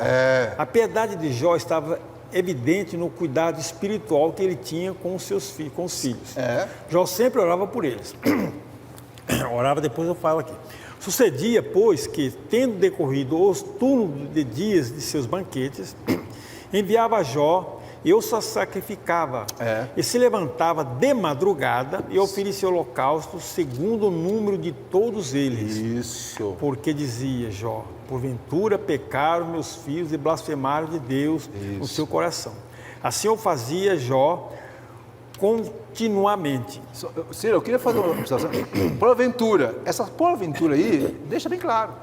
a piedade de Jó estava evidente no cuidado espiritual que ele tinha com os seus filhos, com os filhos. Jó sempre orava por eles. Orava, depois eu falo aqui. Sucedia, pois, que, tendo decorrido os turnos de dias de seus banquetes, enviava a Jó, e eu só sacrificava, e se levantava de madrugada e oferecia holocausto segundo o número de todos eles. Isso. Porque dizia Jó: porventura pecaram meus filhos e blasfemaram de Deus no seu coração. Assim eu fazia Jó continuamente. Ciro, eu queria fazer uma observação. Porventura, essa porventura aí, deixa bem claro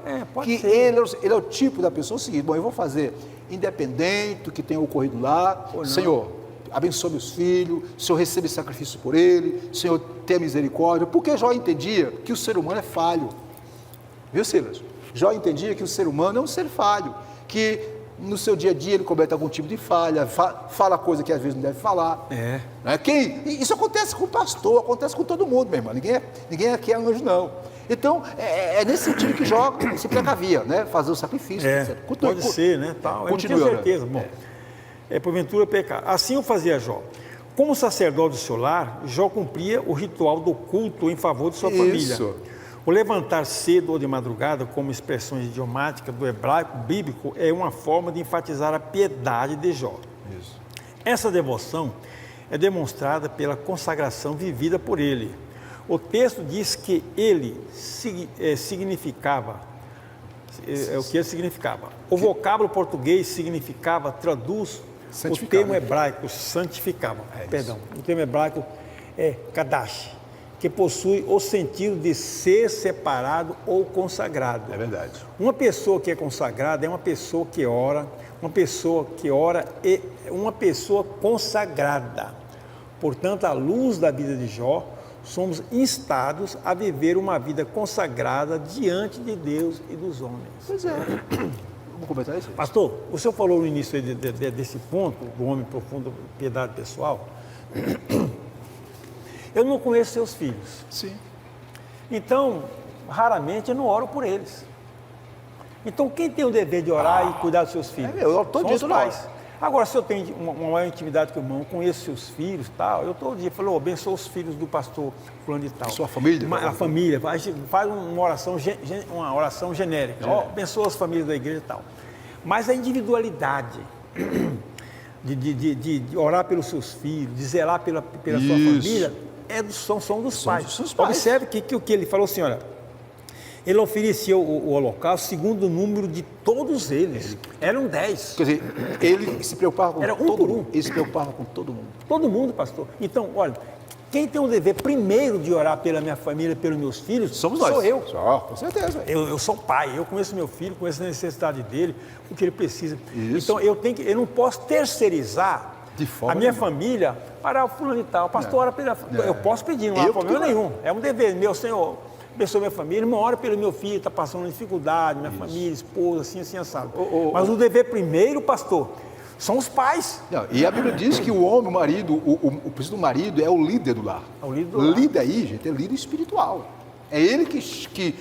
que ele é o tipo da pessoa seguinte: bom, eu vou fazer independente do que tenha ocorrido lá, Senhor, abençoe meus filhos, Senhor, recebe sacrifício por ele, Senhor, tenha misericórdia, porque Jó entendia que o ser humano é falho, viu, Silas? Jó entendia que o ser humano é um ser falho, que no seu dia a dia ele comete algum tipo de falha, fala coisa que às vezes não deve falar. Isso acontece com o pastor, acontece com todo mundo, meu irmão. Ninguém aqui é anjo, não. Então, é nesse sentido que Jó se precavia, fazer o sacrifício. Pode ser, tal. Eu não tinha certeza. Bom, porventura pecar. Assim eu fazia Jó. Como sacerdote do seu lar, Jó cumpria o ritual do culto em favor de sua família. O levantar cedo ou de madrugada, como expressões idiomáticas do hebraico bíblico, é uma forma de enfatizar a piedade de Jó. Essa devoção é demonstrada pela consagração vivida por ele. O texto diz que ele significava, o que ele significava. O vocábulo português significava, traduz Santificar, O termo né? hebraico santificava, isso. perdão. O termo hebraico é kadash, que possui o sentido de ser separado ou consagrado. É verdade. Uma pessoa que é consagrada é uma pessoa que ora, é uma pessoa consagrada. Portanto, à luz da vida de Jó, somos instados a viver uma vida consagrada diante de Deus e dos homens. Pois é. Vamos comentar isso? Pastor, o senhor falou no início desse ponto, do homem profundo, piedade pessoal. Eu não conheço seus filhos. Sim. Então, raramente eu não oro por eles. Então, quem tem o dever de orar e cuidar dos seus filhos? eu oro todo São dia, os toda pais. hora. Agora, se eu tenho uma maior intimidade com o irmão, conheço seus filhos e tal, eu todo dia falo, abençoa os filhos do pastor fulano de tal. Sua família? A família, faz uma oração genérica. Ó, abençoa as famílias da igreja e tal. Mas a individualidade de orar pelos seus filhos, de zelar pela sua família, são dos pais. Dos pais. Observe que o que ele falou assim, olha, ele oferecia o holocausto segundo o número de todos eles. Eram 10. Quer dizer, ele se preocupava com Era um todo por mundo. um. Ele se preocupava com todo mundo. Todo mundo, pastor. Então, olha, quem tem o dever primeiro de orar pela minha família, pelos meus filhos, Somos nós. sou eu. Só, com certeza. Eu sou pai, eu conheço meu filho, conheço a necessidade dele, o que ele precisa. Isso. Então, eu não posso terceirizar De forma a minha nenhuma. família para o fulano e tal. Pastor, ora pela família. Eu posso pedir, não há Eu problema porque- nenhum. É um dever meu, Senhor. Abençoa minha família, irmão, ora pelo meu filho, está passando dificuldade, minha família, esposa, assim, assado. Mas o dever primeiro, pastor, são os pais. Não, e a Bíblia diz que o homem, o marido, o princípio do marido é o líder do lar. É o líder do lar. Líder aí, gente, é líder espiritual. É ele que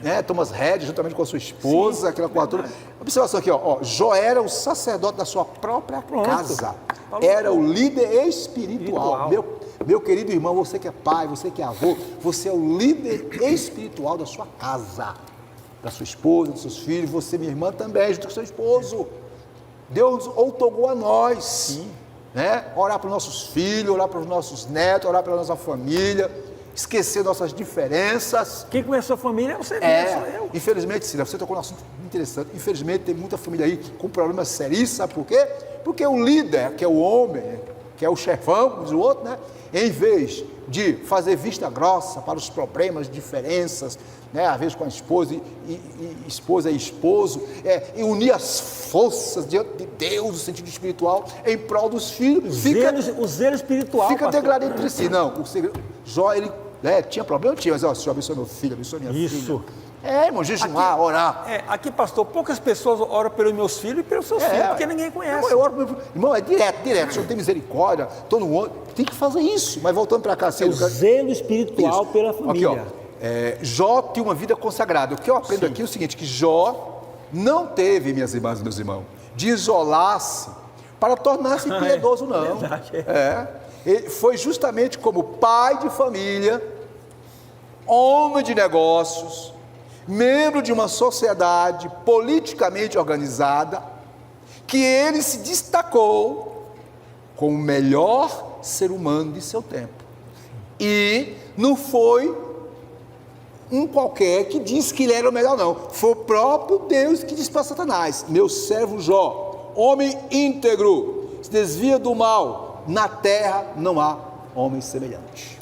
né, toma as rédeas juntamente com a sua esposa, aquela coisa toda. Observação aqui, ó, Jó era o sacerdote da sua própria casa. Falou. Era o líder espiritual. Espiritual. Meu querido irmão, você que é pai, você que é avô, você é o líder espiritual da sua casa, da sua esposa, dos seus filhos, você, minha irmã, também, junto com seu esposo. Deus outorgou a nós, né? Orar para os nossos filhos, orar para os nossos netos, orar pela nossa família, esquecer nossas diferenças. Quem conhece a sua família é você mesmo, sou eu. Infelizmente, Cida, você tocou num assunto interessante. Infelizmente, tem muita família aí com problemas seríssimos, sabe por quê? Porque o líder, que é o homem, que é o chefão, como diz o outro, né? Em vez de fazer vista grossa para os problemas, diferenças, né? Às vezes com a esposa esposa e esposo, e unir as forças diante de Deus, no sentido espiritual, em prol dos filhos, O zelo espiritual, fica pastor. degradado entre si. Não, o segredo, Jó, ele tinha problema, tinha, mas ó, Senhor, abençoa meu filho, abençoa minha Isso. filha. Irmão, jejuar, orar. Aqui, pastor, poucas pessoas oram pelos meus filhos e pelos seus filhos, porque ninguém conhece. Eu oro pro meu filho. Irmão, é direto. O Senhor tem misericórdia, estou no outro. Tem que fazer isso. Mas voltando para cá, É o zelo espiritual Isso. pela Aqui, família. ó, Jó tinha uma vida consagrada. O que eu aprendo aqui é o seguinte, que Jó não teve, minhas irmãs e meus irmãos, de isolar-se para tornar-se piedoso, não. Verdade, Ele foi justamente como pai de família, homem de negócios, membro de uma sociedade politicamente organizada, que ele se destacou como o melhor ser humano de seu tempo. E não foi um qualquer que disse que ele era o melhor, não. Foi o próprio Deus que disse para Satanás: meu servo Jó, homem íntegro, se desvia do mal, na terra não há homem semelhante.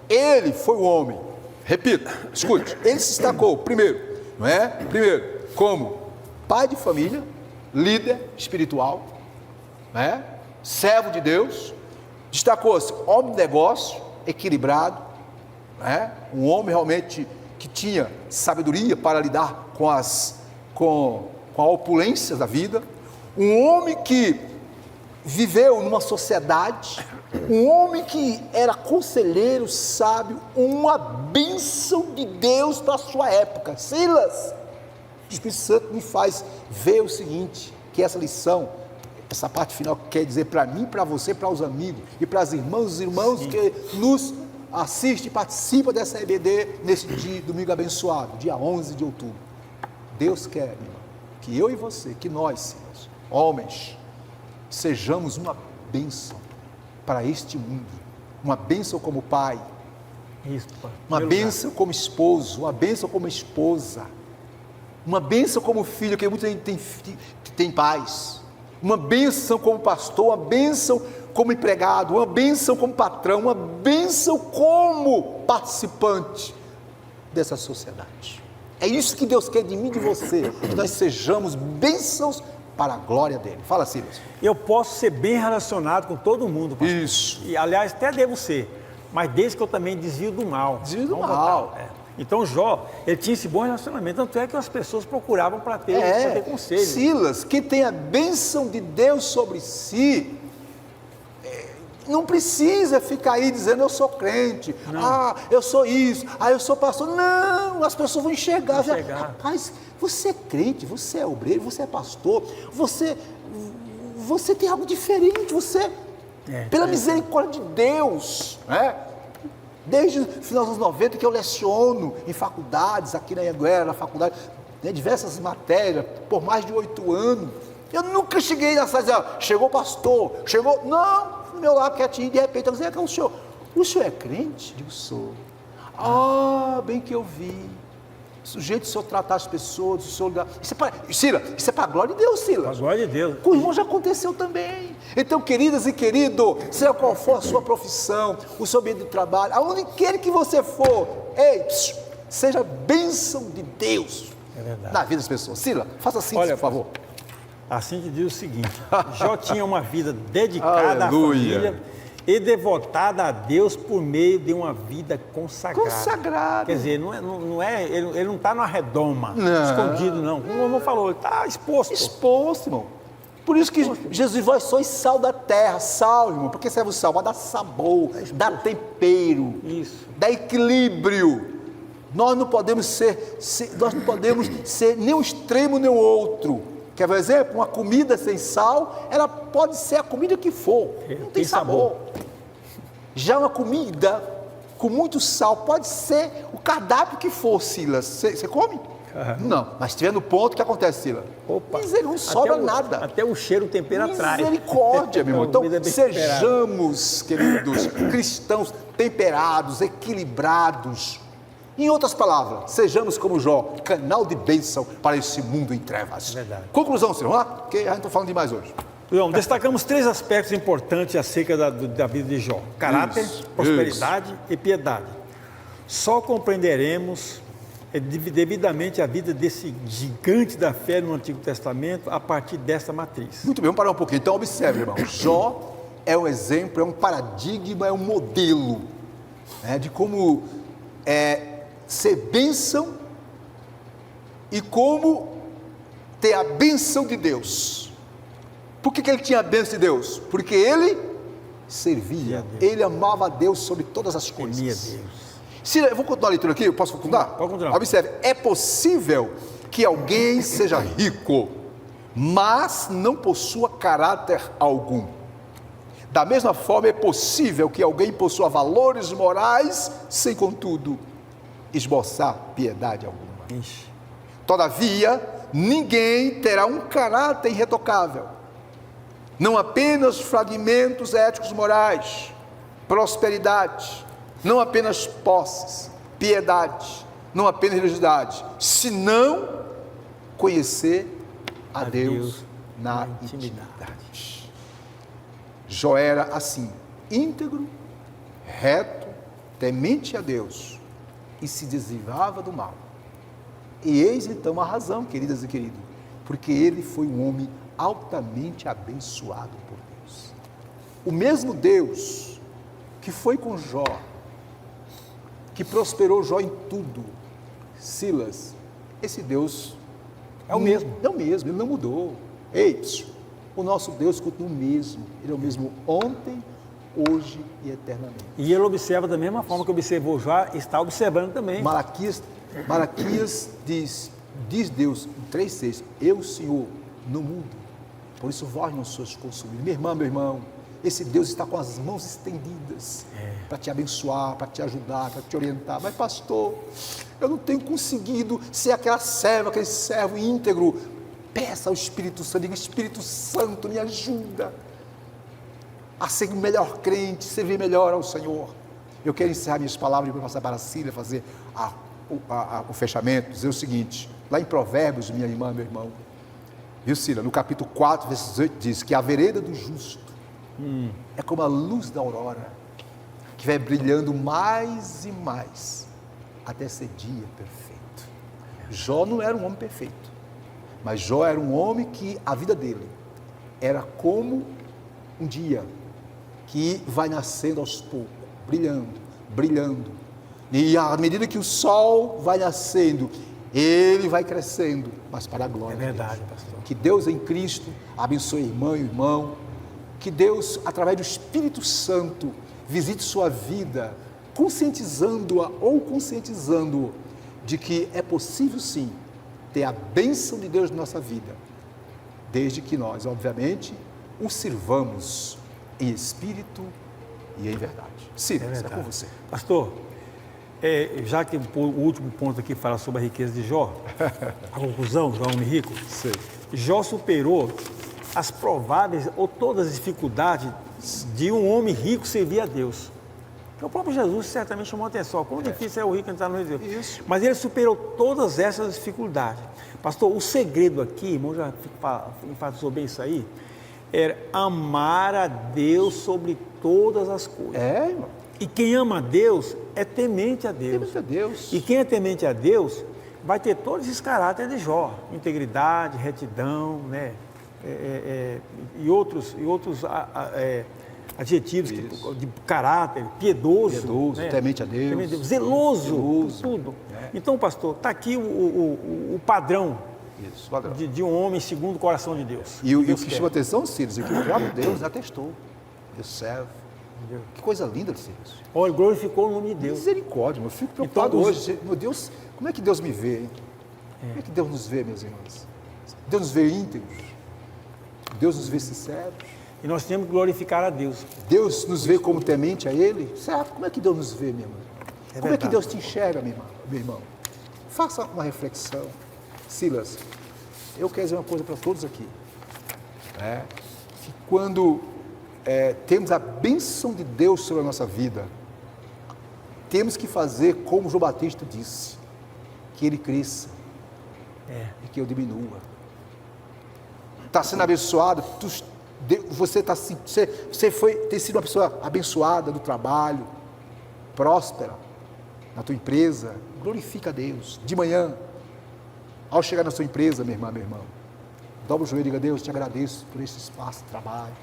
Ele foi o homem, repito, escute, ele se destacou primeiro, não é? Primeiro, como pai de família, líder espiritual, né? Servo de Deus, destacou-se homem de negócio, equilibrado, né? Um homem realmente que tinha sabedoria para lidar com a opulência da vida, um homem que viveu numa sociedade, um homem que era conselheiro, sábio, uma bênção de Deus para a sua época. Silas, o Espírito Santo me faz ver o seguinte, que essa lição, essa parte final quer dizer para mim, para você, para os amigos e para as irmãs, os irmãos que nos assistem e participam dessa EBD nesse dia, domingo abençoado, dia 11 de outubro. Deus quer, irmão, que eu e você, que nós, homens, sejamos uma bênção para este mundo, uma bênção como pai, Isso, uma bênção como esposo, uma bênção como esposa, uma bênção como filho, que muita gente tem pais, uma bênção como pastor, uma bênção como empregado, uma bênção como patrão, uma bênção como participante dessa sociedade. É isso que Deus quer de mim e de você, que nós sejamos bênçãos para a glória dele. Fala, Silas. Eu posso ser bem relacionado com todo mundo, pastor. Isso. E, aliás, até devo ser, mas desde que eu também desvio do mal. Desvio do Vamos mal. botar, Então Jó, ele tinha esse bom relacionamento, tanto é que as pessoas procuravam para ter conselho. Silas, que tem a bênção de Deus sobre si, não precisa ficar aí dizendo eu sou crente, eu sou isso, eu sou pastor. Não, as pessoas vão enxergar. Rapaz, você é crente, você é obreiro, você é pastor, você tem algo diferente, pela misericórdia de Deus, desde o final dos anos 90 que eu leciono em faculdades, aqui na Anhanguera, na faculdade, diversas matérias, por mais de 8 anos, eu nunca cheguei nessa dizer, chegou o pastor, não, no meu lado quietinho, de repente eu dizia, o senhor é crente? Eu digo, sou. Bem que eu vi, o jeito de o senhor tratar as pessoas, o senhor... Isso é para a glória de Deus, Silas. Para a glória de Deus. Com o irmão já aconteceu também. Então, queridas e querido, seja qual for a sua profissão, o seu meio de trabalho, aonde quer que você for, seja bênção de Deus na vida das pessoas. Silas, faça assim, por favor. Assim que diz o seguinte, Jó tinha uma vida dedicada à família e devotada a Deus por meio de uma vida consagrada. Quer dizer, ele não está numa redoma, escondido não. Como o irmão falou, ele está exposto. Exposto, irmão. Por isso que Jesus, vós sois sal da terra, sal, irmão, porque serve o sal, vai dar sabor, dá tempero, dá equilíbrio. Nós não podemos ser nem um extremo nem o outro. Quer ver um exemplo? Uma comida sem sal, ela pode ser a comida que for, não tem sabor. Já uma comida com muito sal, pode ser o cardápio que for, Silas. Você come? Não, mas se estiver no ponto, o que acontece, Silas? Não sobra nada. Até o cheiro, o tempero atrai. Misericórdia, meu irmão. Então, sejamos, queridos, cristãos temperados, equilibrados. Em outras palavras, sejamos como Jó, canal de bênção para esse mundo em trevas. Verdade. Conclusão, senhor, porque a gente não está falando demais hoje. João, destacamos 3 aspectos importantes acerca da vida de Jó: caráter, prosperidade e piedade. Só compreenderemos devidamente a vida desse gigante da fé no Antigo Testamento a partir dessa matriz. Muito bem, vamos parar um pouquinho. Então, observe, irmão. Jó é um exemplo, é um paradigma, é um modelo de como ser bênção e como ter a bênção de Deus. Por que ele tinha a bênção de Deus? Porque ele servia, ele amava a Deus sobre todas as coisas. Eu vou continuar a leitura aqui, eu posso continuar? Pode continuar. Observe, é possível que alguém seja rico, mas não possua caráter algum. Da mesma forma, é possível que alguém possua valores morais, sem, contudo, esboçar piedade alguma. Todavia, ninguém terá um caráter irretocável. Não apenas fragmentos éticos morais, prosperidade, não apenas posses, piedade, não apenas religiosidade, senão conhecer a Deus na intimidade. Jó era assim, íntegro, reto, temente a Deus e se desviava do mal. E eis então a razão, queridas e queridos, porque ele foi um homem altamente abençoado por Deus. O mesmo Deus que foi com Jó, que prosperou Jó em tudo, Silas, esse Deus é o mesmo, ele não mudou. O nosso Deus continua o mesmo, ele é o mesmo ontem, hoje e eternamente. E ele observa da mesma forma que observou Jó, está observando também. Malaquias diz Deus em 3,6, eu, Senhor, no mundo, por isso vós não sois consumidos. Minha irmã, meu irmão, esse Deus está com as mãos estendidas para te abençoar, para te ajudar, para te orientar. Mas pastor, eu não tenho conseguido ser aquele servo íntegro. Peça ao Espírito Santo, diga, Espírito Santo, me ajuda a ser o melhor crente, servir melhor ao Senhor. Eu quero encerrar minhas palavras e passar para a Cília, fazer o fechamento, dizer o seguinte, lá em Provérbios, minha irmã, meu irmão, Viu, Cira? No capítulo 4, verso 18, diz que a vereda do justo é como a luz da aurora, que vai brilhando mais e mais, até ser dia perfeito. Jó não era um homem perfeito, mas Jó era um homem que a vida dele era como um dia que vai nascendo aos poucos, brilhando, brilhando. E à medida que o sol vai nascendo, ele vai crescendo, mas para a glória É verdade, de Deus. pastor. Que Deus em Cristo abençoe a irmã e o irmão. Que Deus, através do Espírito Santo, visite sua vida, conscientizando-a ou conscientizando-o de que é possível sim ter a bênção de Deus na nossa vida, desde que nós, obviamente, o sirvamos em espírito e em verdade. Ciro, será com você. Pastor, já que o último ponto aqui fala sobre a riqueza de Jó, a conclusão, Jó é um homem rico, Sim. Jó superou as prováveis ou todas as dificuldades de um homem rico servir a Deus. Porque o próprio Jesus certamente chamou a atenção, como difícil é o rico entrar no reino de Deus. Isso. Mas ele superou todas essas dificuldades. Pastor, o segredo aqui, irmão, já enfatizou bem isso aí, era amar a Deus sobre todas as coisas. Irmão. E quem ama a Deus é temente a Deus. Temente a Deus. E quem é temente a Deus vai ter todos esses caráteres de Jó. Integridade, retidão, né? E outros adjetivos de caráter, piedoso, né? temente a Deus, zeloso, tudo. Então, pastor, está aqui o padrão, Isso, padrão. de um homem segundo o coração de Deus. E o que chama atenção, Ciro, é que o próprio Deus atestou. Deus serve. Que coisa linda, Ciro. Olha, glorificou o nome de Deus. Misericórdia, eu fico preocupado Então, hoje. Meu Deus, como é que Deus me vê, hein? Como é que Deus nos vê, meus irmãos? Deus nos vê íntegros. Deus nos vê sinceros. E nós temos que glorificar a Deus. Deus nos vê como temente a Ele. Certo? Como é que Deus nos vê, minha irmã? Como é que verdade. Deus te enxerga, meu irmão? Faça uma reflexão. Silas, eu quero dizer uma coisa para todos aqui. Que quando temos a bênção de Deus sobre a nossa vida, temos que fazer como João Batista disse, que ele cresça e que eu diminua. Está sendo abençoado, você tem sido uma pessoa abençoada no trabalho, próspera, na tua empresa, glorifica a Deus. De manhã, ao chegar na sua empresa, minha irmã, meu irmão, dobra o joelho e diga: Deus, te agradeço por esse espaço de trabalho.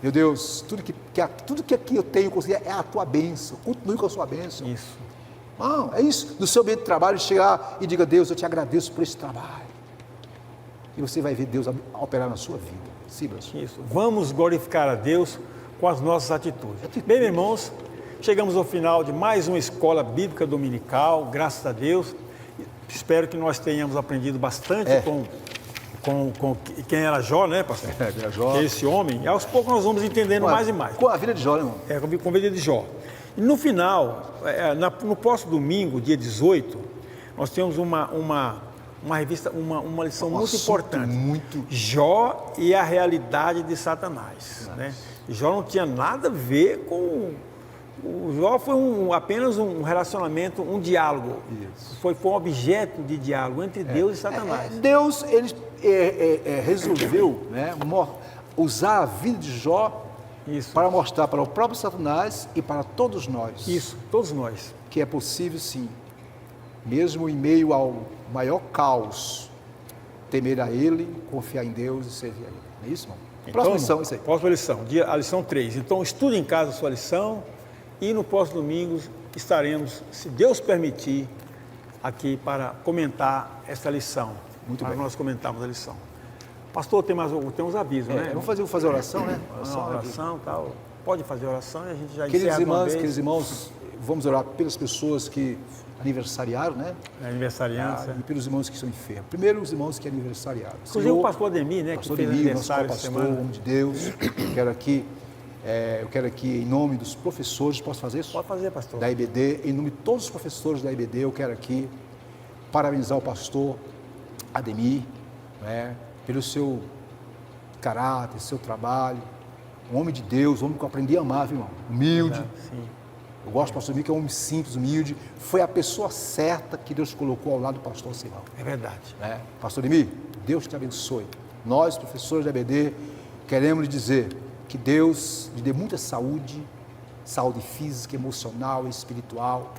Meu Deus, tudo que aqui eu tenho é a tua bênção, continue com a sua bênção. Isso. Não, é isso, no seu ambiente de trabalho, chegar e diga: Deus, eu te agradeço por esse trabalho. E você vai ver Deus operar na sua vida. Silas. Isso. Vamos glorificar a Deus com as nossas atitudes. Bem, meus irmãos, chegamos ao final de mais uma escola bíblica dominical, graças a Deus. Espero que nós tenhamos aprendido bastante com quem era Jó, né, pastor? Era Jó. Esse homem. E aos poucos nós vamos entendendo mais e mais. Com a vida de Jó, né, irmão? Com a vida de Jó. E no final, no próximo domingo, dia 18, nós temos uma revista, uma lição muito importante. Jó e a realidade de Satanás. Né? Jó não tinha nada a ver com... O Jó foi apenas um relacionamento, um diálogo. Isso. Foi um objeto de diálogo entre Deus e Satanás. Deus, ele resolveu, né, usar a vida de Jó para mostrar para o próprio Satanás e para todos nós. Isso, todos nós. Que é possível sim, mesmo em meio ao maior caos, temer a Ele, confiar em Deus e servir a Ele. Não é isso, irmão? Próxima lição, isso aí. Próxima lição, a lição 3. Então, estude em casa a sua lição e no próximo domingo estaremos, se Deus permitir, aqui para comentar essa lição. Muito bem. Nós comentarmos a lição. Pastor, tem uns avisos, né? Vamos fazer oração, né? Oração, tal. Pode fazer oração e a gente já encerra de uma vez. Queridos irmãos, vamos orar pelas pessoas que aniversariaram, né? Aniversariantes. E pelos irmãos que estão enfermos. Primeiro, os irmãos que aniversariaram. Inclusive o pastor Ademir, né? Pastor que fez Ademir, aniversário nosso essa pastor, semana. homem de Deus. Eu quero aqui, em nome dos professores, posso fazer isso? Pode fazer, pastor. Da IBD, em nome de todos os professores da IBD, eu quero aqui parabenizar o pastor Ademir, né, pelo seu caráter, seu trabalho. Um homem de Deus, um homem que eu aprendi a amar, viu, irmão? Humilde. Sim. Eu gosto do pastor Ademir, que é um homem simples, humilde. Foi a pessoa certa que Deus colocou ao lado do pastor Simão. É verdade. Pastor Ademir, Deus te abençoe. Nós, professores da EBD, queremos lhe dizer que Deus lhe dê muita saúde, saúde física, emocional e espiritual,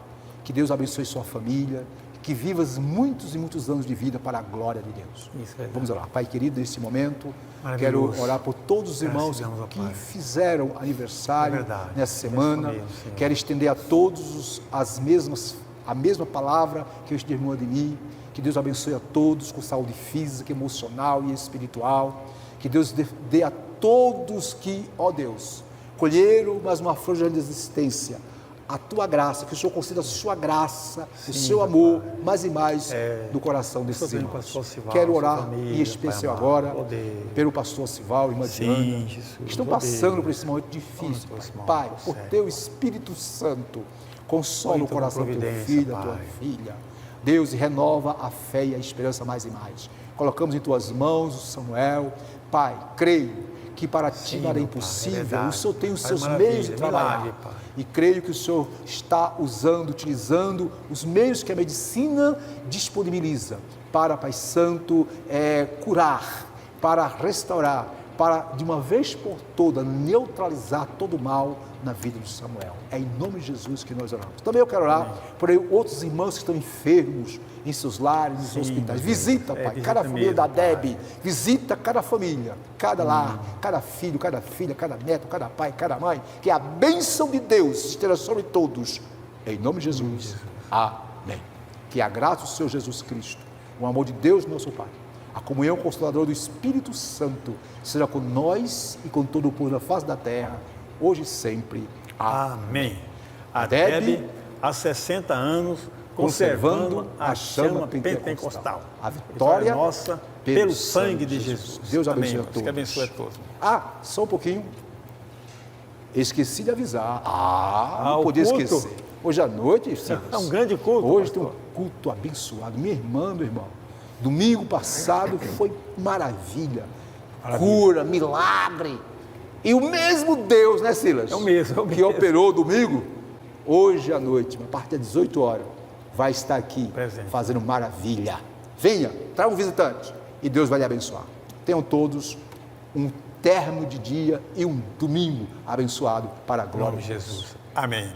que Deus abençoe sua família, que vivas muitos e muitos anos de vida para a glória de Deus. Isso é Vamos orar. Pai querido, nesse momento, quero orar por todos os irmãos que fizeram aniversário nessa semana. Quero estender a todos a mesma palavra que eu estendi de mim. Que Deus abençoe a todos com saúde física, emocional e espiritual. Que Deus dê a todos que, ó Deus, colheram mais uma flor de existência, a tua graça, que o Senhor conceda a sua graça, o seu amor, mais e mais no coração desses irmãos. Quero orar em especial agora pelo pastor Sival e irmã Diana, que estão passando por esse momento difícil. Pai, por teu Espírito Santo, consola o coração do teu filho, da tua filha. Deus, e renova a fé e a esperança mais e mais. Colocamos em tuas mãos o Samuel. Pai, creio que para ti nada é impossível, o Senhor tem os seus meios de trabalhar, e creio que o Senhor está utilizando os meios que a medicina disponibiliza para, Pai Santo, curar, para restaurar, para de uma vez por toda neutralizar todo o mal na vida de Samuel. É em nome de Jesus que nós oramos. Também eu quero orar por outros irmãos que estão enfermos em seus lares, nos hospitais. Visita, Pai, cada família da Deb, visita cada família, cada lar, cada filho, cada filha, cada neto, cada pai, cada mãe, que a bênção de Deus esteja sobre todos, em nome de Jesus. Amém. Que a graça do Senhor Jesus Cristo, o amor de Deus, nosso Pai, a comunhão consoladora do Espírito Santo seja com nós e com todo o povo da face da terra, hoje e sempre. Amém. A Deb, há 60 anos, conservando a chama pentecostal. A vitória é nossa pelo sangue de Jesus. Deus abençoe a todos. Que abençoe a todos. Só um pouquinho. Esqueci de avisar. Não podia esquecer. Hoje à noite, Silas, é um grande culto. Hoje tem um culto abençoado. Minha irmã, meu irmão, domingo passado foi maravilha. Cura, milagre. E o mesmo Deus, né, Silas? É o mesmo. Que operou domingo, hoje à noite, a partir das 18 horas, vai estar aqui fazendo maravilha. Venha, traga um visitante e Deus vai lhe abençoar. Tenham todos um término de dia e um domingo abençoado para a glória de Jesus. Amém.